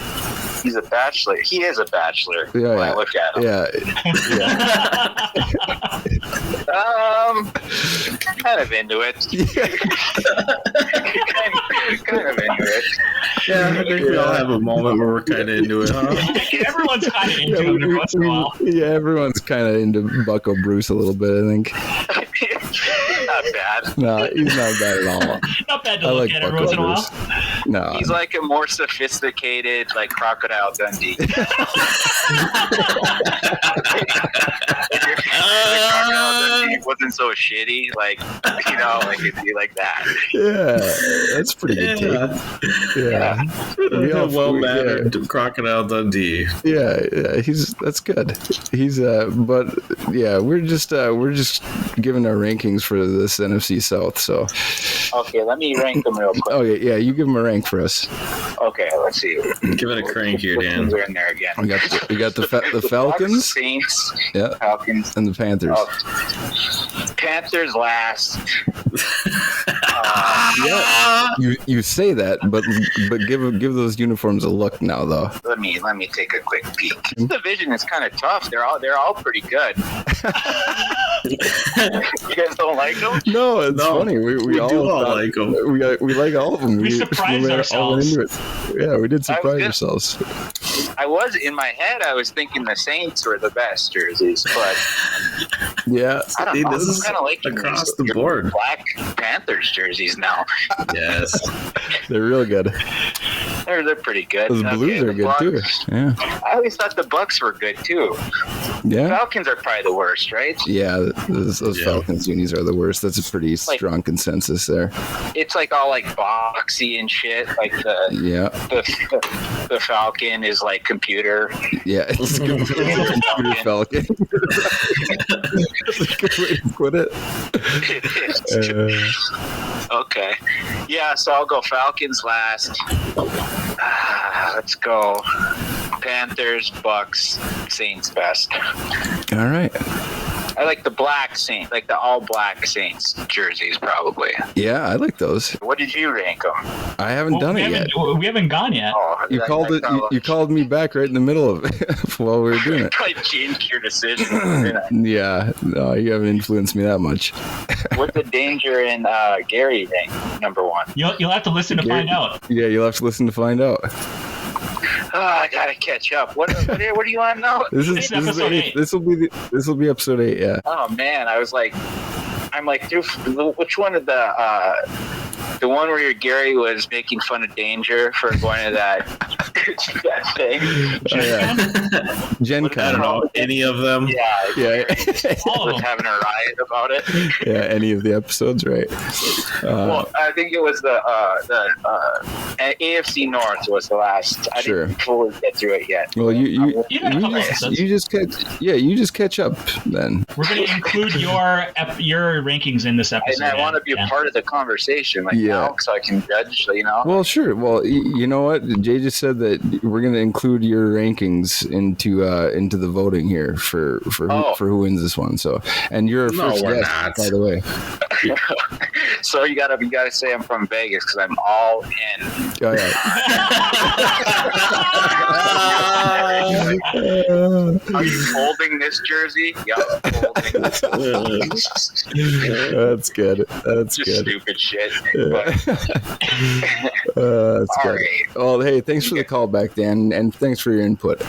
He's a bachelor. He is a bachelor. Yeah, when I look at him. Yeah. Kind of into it. kind of into it. Yeah, I think we all have a moment where we're kind of into it, huh? Everyone's kind of into it every once in a while. Yeah, everyone's kind of into Bucko Bruce a little bit, I think. Not bad. No, he's not bad at all. Not bad to look at every once in a while. No. He's like a more sophisticated, like Crocodile Dundee. Crocodile Dundee wasn't so shitty, like it'd be like that. Yeah, that's pretty good take. Yeah. Well-mannered Crocodile Dundee. Yeah, that's good. He's but yeah, we're just giving our rankings for this NFC South. So okay, let me rank them real quick. Okay, yeah, you give them a rank for us. Okay, let's see. Give it a crank here, Dan. Are in there again. We got the Falcons, Saints, Falcons, and the Panthers. Oh. Panthers last. You say that, but give those uniforms a look now, though. Let me take a quick peek. This division is kind of tough. They're all pretty good. You guys don't like them? No, it's funny. We all like them. We like all of them. We surprised ourselves. Yeah, we did surprise ourselves. I was in my head. I was thinking the Saints were the best jerseys, but yeah, I don't know. This is kind of like across the board. Black Panthers jerseys now. Yes, they're real good. They're pretty good. Those Blues are good too. Yeah, I always thought the Bucks were good too. Yeah, Falcons are probably the worst, right? Yeah, those Falcons unis are the worst. That's a pretty strong consensus there. It's like all like boxy and shit. Like the Falcon is like computer. Yeah, it's a computer Falcon. That's a good way to put it. Okay. Yeah, so I'll go Falcons last. Let's go Panthers, Bucks, Saints best. All right. I like the black Saints, like the all black Saints jerseys, probably. Yeah, I like those. What did you rank them? I haven't done it yet. We haven't gone yet. Oh, you called me back right in the middle of it while we were doing it. I changed your decision. Yeah, no, you haven't influenced me that much. What's the danger in Gary rank number one? You'll have to listen to find out. Yeah, you'll have to listen to find out. I gotta catch up. What are you on now? This will be episode 8. Yeah. Oh man, I I'm like, dude, which one of the one where Gary was making fun of Danger for going to that thing? Gen Con. I don't know any of them. Yeah. Was having a riot about it. Yeah, any of the episodes, right? Well, I think it was the AFC North was the last. I didn't fully get through it yet. Well, you just catch up then. We're going to include your rankings in this episode. And I want to be a part of the conversation, now, so I can judge. Well, sure. Well, you know what? Jay just said that we're going to include your rankings into the voting here for who wins this one. So, and you're first guest, by the way. So you gotta say I'm from Vegas because I'm all in. Oh, yeah. Are you folding this jersey? Yep, folding. That's good. That's just good. Stupid shit. That's good. Right. Well, hey, thanks for the call back, Dan, and thanks for your input.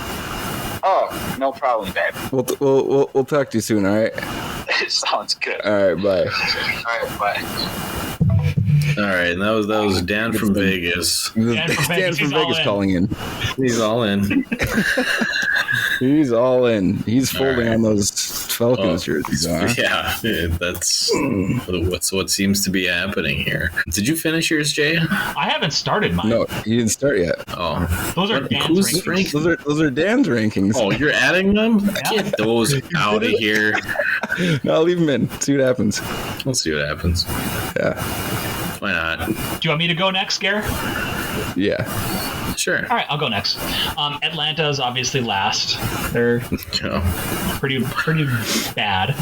Oh, no problem, babe. We'll talk to you soon. All right. Sounds good. All right. Bye. All right. Bye. All right, and that was Dan from Vegas. Dan from Vegas calling in. He's all in. He's all in. He's folding on those Falcons jerseys. Yeah, that's what seems to be happening here. Did you finish yours, Jay? I haven't started mine. No, you didn't start yet. Oh, those are Dan's rankings. Those are Dan's rankings. Oh, you're adding them? Get those out of here. No, I'll leave them in. See what happens. Let's see what happens. Yeah. Why not? Do you want me to go next, Gare? Yeah. Sure. All right, I'll go next. Atlanta is obviously last. They're pretty bad.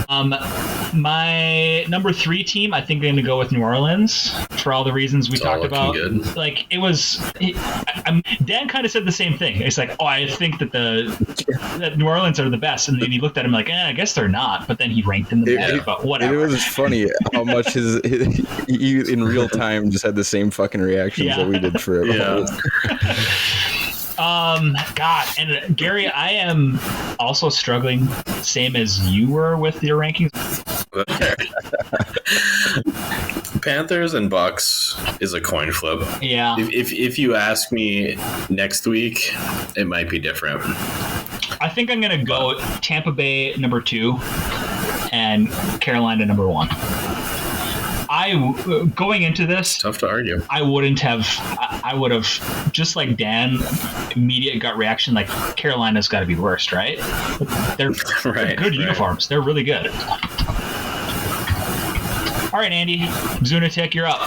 My number 3 team, I think I'm going to go with New Orleans for all the reasons we talked about. Good. Like Dan kind of said the same thing. It's like, I think that New Orleans are the best, and then he looked at him like, I guess they're not. But then he ranked them the best. But whatever. It was funny how much he in real time just had the same fucking reactions that we did for it. Yeah. God, and Gary, I am also struggling, same as you were with your rankings. Panthers and Bucks is a coin flip. Yeah. If you ask me next week, it might be different. I think I'm gonna go Tampa Bay number 2 and Carolina number 1. Going into this, tough to argue. I would have just like Dan, immediate gut reaction, like Carolina's got to be worst, right? They're good uniforms. They're really good. All right, Andy, Zunatic, you're up.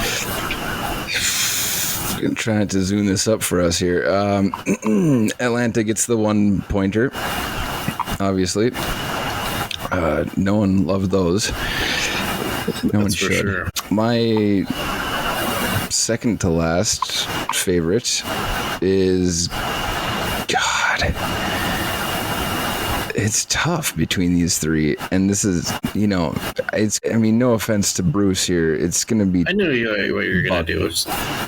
I'm trying to zoom this up for us here. Atlanta gets the 1-pointer, obviously. No one loved those. No one should. Sure. My second to last favorite is it's tough between these 3, and this is, no offense to Bruce here, it's gonna be, I knew what you were gonna do.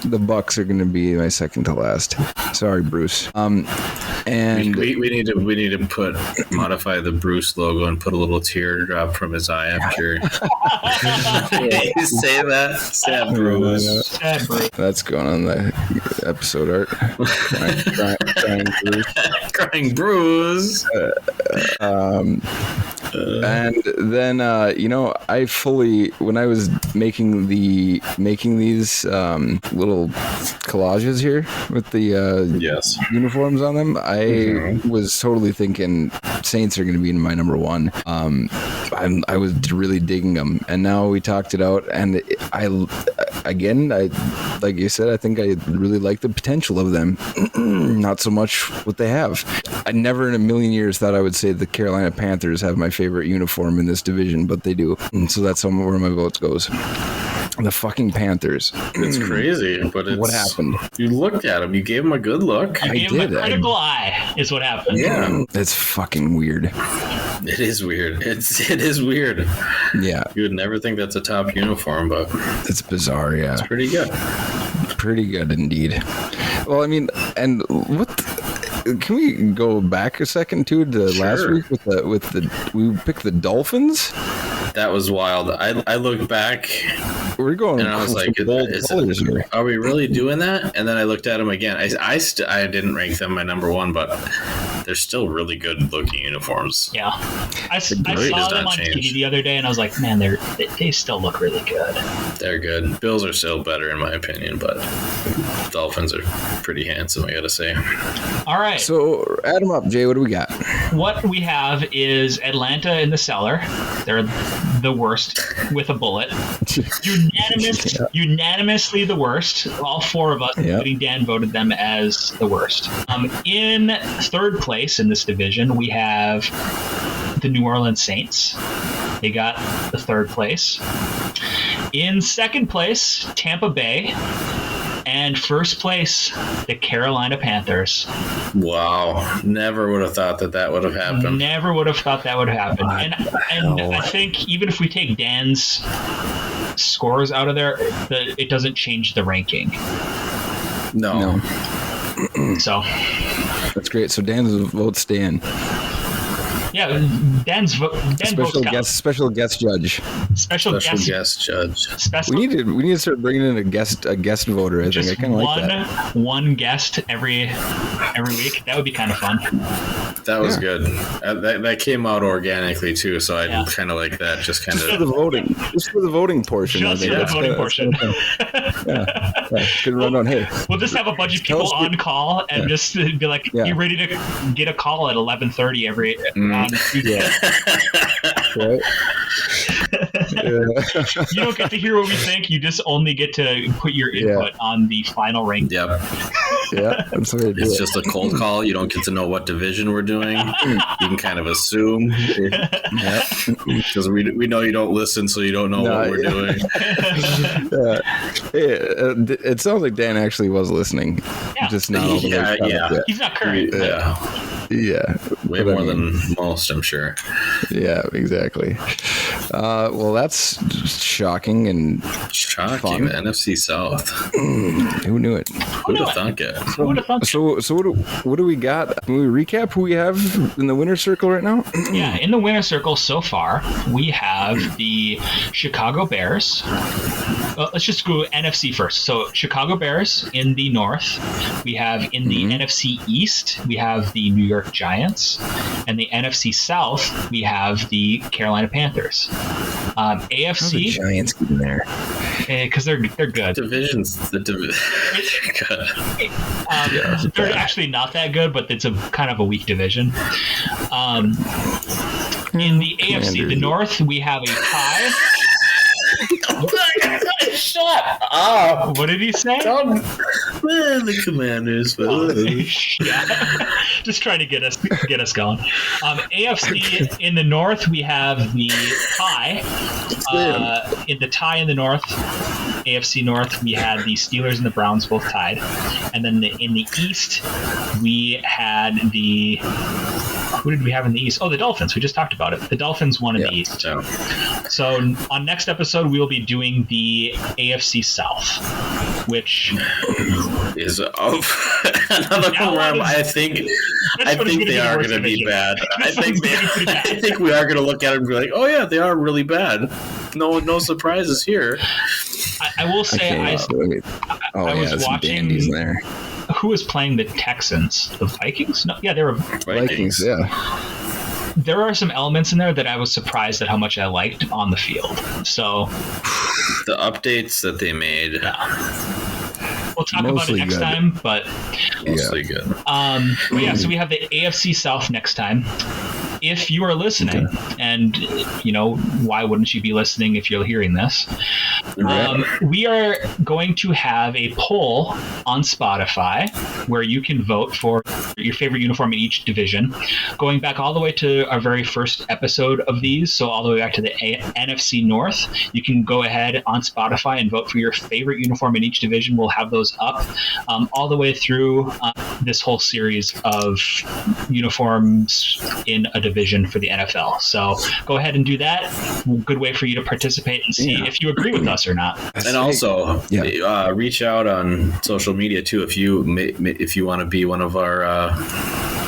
The Bucks are gonna be my second to last. Sorry, Bruce. And we need to modify the Bruce logo and put a little teardrop from his eye after you say that. Sad Bruce. Sad Bruce. That's going on the episode art. Crying Bruce. Crying Bruce. And then I fully, when I was making these little collages here with the uniforms on them, I was totally thinking Saints are going to be in my number 1. I was really digging them, and now we talked it out, and I like you said, I think I really like the potential of them. Not so much what they have. I never in a million years thought I would say the Carolina Panthers have my favorite uniform in this division, but they do. And so that's where my vote goes. The fucking Panthers. It's crazy, but what happened? You looked at them. You gave them a good look. You gave them a critical eye is what happened. Yeah. It's fucking weird. It is weird. It is weird. Yeah. You would never think that's a top uniform, but it's bizarre, yeah. It's pretty good. Pretty good indeed. Well, and can we go back a second to last week with the we picked the Dolphins? That was wild. I looked back. We're going. And I was like, are we really doing that? And then I looked at them again. I didn't rank them my number one, but they're still really good looking uniforms. Yeah. I saw them on TV the other day, and I was like, man, they still look really good. They're good. Bills are still better, in my opinion, but Dolphins are pretty handsome, I got to say. All right. So add them up, Jay. What do we got? What we have is Atlanta in the cellar. They're the worst with a bullet. Unanimously the worst. All four of us, including Dan, voted them as the worst. In third place in this division, we have the New Orleans Saints. They got the third place. In second place, Tampa Bay. And first place, the Carolina Panthers. Wow. Never would have thought that would have happened. Never would have thought that would happen. And I think even if we take Dan's scores out of there, it doesn't change the ranking. No. So that's great. So Dan's vote stand. Yeah, Dan's special guest judge. Special guest judge. We need to start bringing in a guest voter. I think I kind of like that. One guest every week. That would be kind of fun. That was good. That came out organically too, so I kind of like that. Just kind of for the voting. Just for the voting portion. Just for the voting portion. Good run on. Hey, we'll just have a bunch of people on call and just be like, "You ready to get a call at 11:30 every?" Right. You don't get to hear what we think. You just only get to put your input on the final rank. Yep. Yeah, that's what it's just a cold call. You don't get to know what division we're doing. You can kind of assume. Because we know you don't listen, so you don't know what we're doing. It sounds like Dan actually was listening. Yeah. Just not all the way. Yeah. He's not current. Yeah. Way more than most, I'm sure. Yeah, exactly. Well, that's shocking and fun. The NFC South. Who knew it? Who'd have thunk it? So what do we got? Can we recap who we have in the winner's circle right now? Yeah, in the winner's circle so far, we have the Chicago Bears. Let's just go NFC first. So Chicago Bears in the north. We have in the NFC East, we have the New York Giants. And the NFC South, we have the Carolina Panthers. AFC. The Giants getting there? Because they're good. Divisions. They're good. They're actually not that good, but it's a kind of a weak division. In the AFC, the North, we have a tie. Shut up! What did he say? The Commanders. Just trying to get us going. AFC in the North, we have the tie. In the tie in the North, AFC North, we had the Steelers and the Browns both tied, and then in the East, we had the. Who did we have in the East? Oh, the Dolphins. We just talked about it. The Dolphins won in the East. Yeah. So on next episode, we will be doing the AFC South, which is another one where I think they are going to be bad. I think we are going to look at it and be like, oh yeah, they are really bad. No surprises here. I will say I was watching. There. Who was playing the Texans? The Vikings? No, yeah, they were Vikings. Yeah. There are some elements in there that I was surprised at how much I liked on the field. So the updates that they made. Yeah. We'll talk about it next time, but mostly good. So we have the AFC South next time. If you are listening, and why wouldn't you be listening if you're hearing this? We are going to have a poll on Spotify where you can vote for your favorite uniform in each division, going back all the way to our very first episode of these, so all the way back to the NFC North. You can go ahead on Spotify and vote for your favorite uniform in each division. We'll have those up all the way through this whole series of uniforms in a division for the NFL. So go ahead and do that. Good way for you to participate and see if you agree with us or not. And also reach out on social media too if you want to be one of our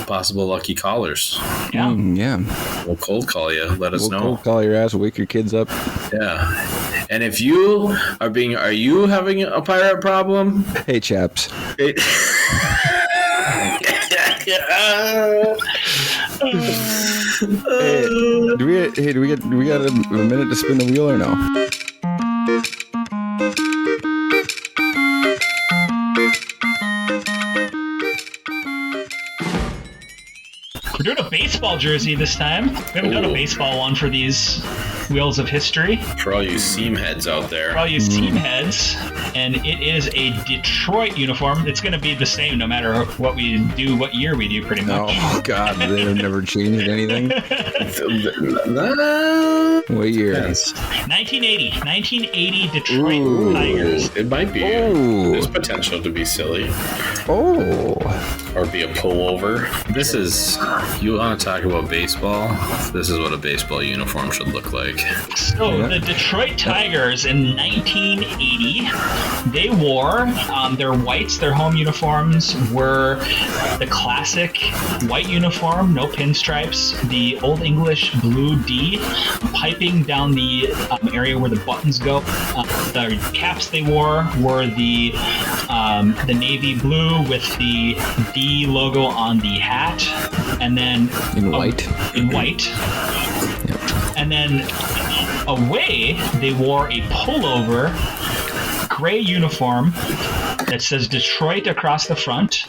possible lucky callers. Yeah. Yeah. We'll cold call you. Let us know. Cold call your ass, wake your kids up. Yeah. And if you are you having a pirate problem? Hey, chaps. Hey, Do we got a minute to spin the wheel or no? We're doing a baseball jersey this time. We haven't done a baseball one for these Wheels of History. For all you seam heads out there. For all you team heads. And it is a Detroit uniform. It's going to be the same no matter what we do, what year we do, pretty much. Oh, God. They've never changed anything? What year? 1980 Detroit Tigers. It might be. There's potential to be silly. Oh. Or be a pullover. This is, you want to talk about baseball? This is what a baseball uniform should look like. So the Detroit Tigers in 1980, they wore their whites, their home uniforms were the classic white uniform, no pinstripes, the Old English blue D, piping down the area where the buttons go. The caps they wore were the navy blue with the D logo on the hat, and then in white. Yep. And then away they wore a pullover gray uniform that says Detroit across the front,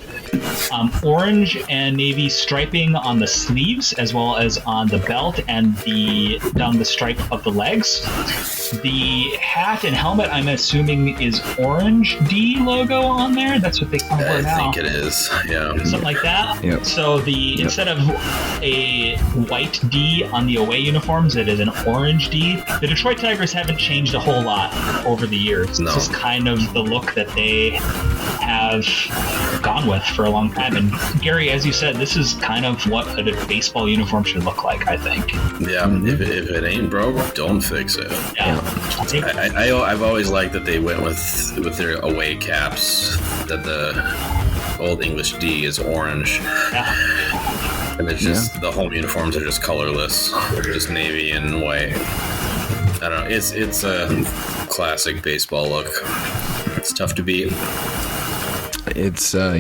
orange and navy striping on the sleeves as well as on the belt and down the stripe of the legs. The hat and helmet, I'm assuming, is orange D logo on there. That's what they call it now. I think it is. Yeah. Something like that. Yep. So instead of a white D on the away uniforms, it is an orange D. The Detroit Tigers haven't changed a whole lot over the years. No. This is kind of the look that they have gone with for a long time. And Gary, as you said, this is kind of what a baseball uniform should look like, I think. Yeah. If it ain't broke, don't fix it. Yeah. I've always liked that they went with their away caps, that the Old English D is orange. Yeah. And it's just the home uniforms are just colorless. They're just navy and white. I don't know. It's a classic baseball look. It's tough to beat. It's I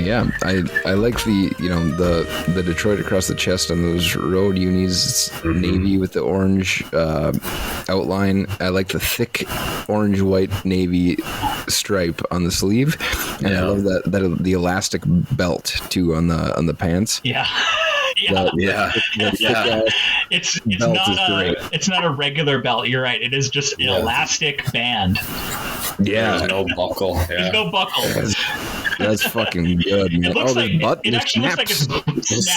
like the Detroit across the chest on those road unis. It's navy with the orange outline. I like the thick orange white navy stripe on the sleeve, and I love that the elastic belt too on the pants. Yeah. It's not a regular belt. You're right. It is just an elastic band. Yeah. There's no buckle. Yeah. There's no buckle. That's fucking good, man. It looks like it actually looks like it's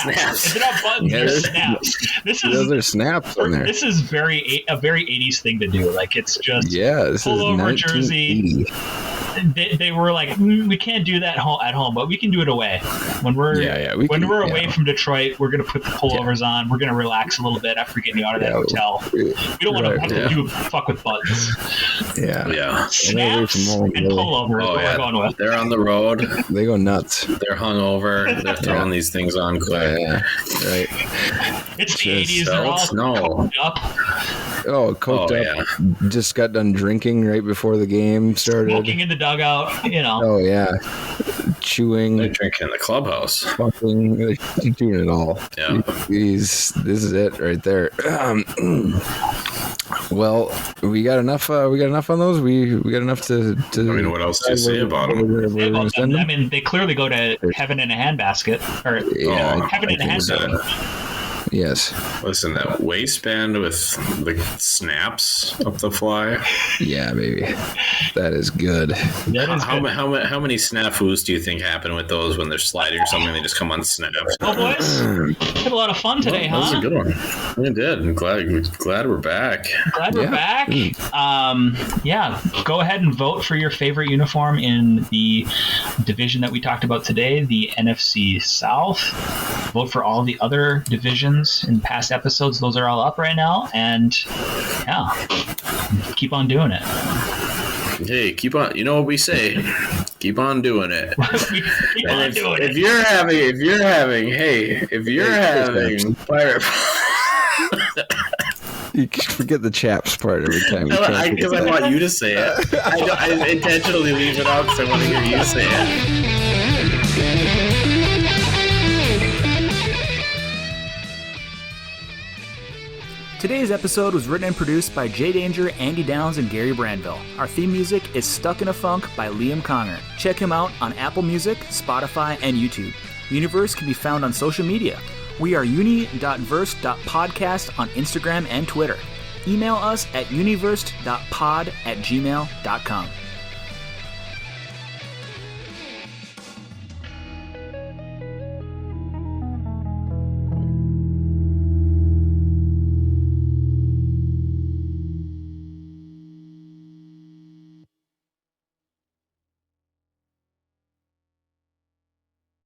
snaps. It's not buttons, they're snaps. Those are snaps on there. This is a very 80s thing to do. Like, it's just this pullover is jersey. They were like, we can't do that at home, but we can do it away. When we're away from Detroit, we're gonna put the pullovers on. We're gonna relax a little bit after getting out of that hotel. We don't want to have to fuck with buttons. Yeah. Snaps and pullovers. What we're going with. They're on the road. They go nuts. They're hungover. They're throwing these things on quick. Yeah, right. It's the 80s. They're all coked up. Coked up. Yeah. Just got done drinking right before the game started. Smoking in the dugout, Oh, yeah. Chewing. They're drinking in the clubhouse. Fucking. They're doing it all. Yeah. This is it right there. Well, we got enough on those. We got enough to I mean, what else do you say about them? I mean, they clearly go to heaven in a handbasket, or heaven in a handbasket. Yes. Listen, that waistband with the snaps up the fly. Yeah, baby. That is good. How many snafus do you think happen with those when they're sliding or something? They just come on snaps. Oh, boys, had a lot of fun today, huh? That was a good one. We did. I'm glad we're back. Glad we're back. Go ahead and vote for your favorite uniform in the division that we talked about today, the NFC South. Vote for all the other divisions in past episodes. Those are all up right now, and keep on doing it. Hey, keep on. You know what we say? Keep on doing it. If you're having pirate. You forget the chaps part every time. Because I want you to say it. I intentionally leave it out because I want to hear you say it. Today's episode was written and produced by Jay Danger, Andy Downs, and Gary Brandville. Our theme music is Stuck in a Funk by Liam Conger. Check him out on Apple Music, Spotify, and YouTube. Uni-Versed can be found on social media. We are uni.versed.podcast on Instagram and Twitter. Email us at universed.pod@gmail.com.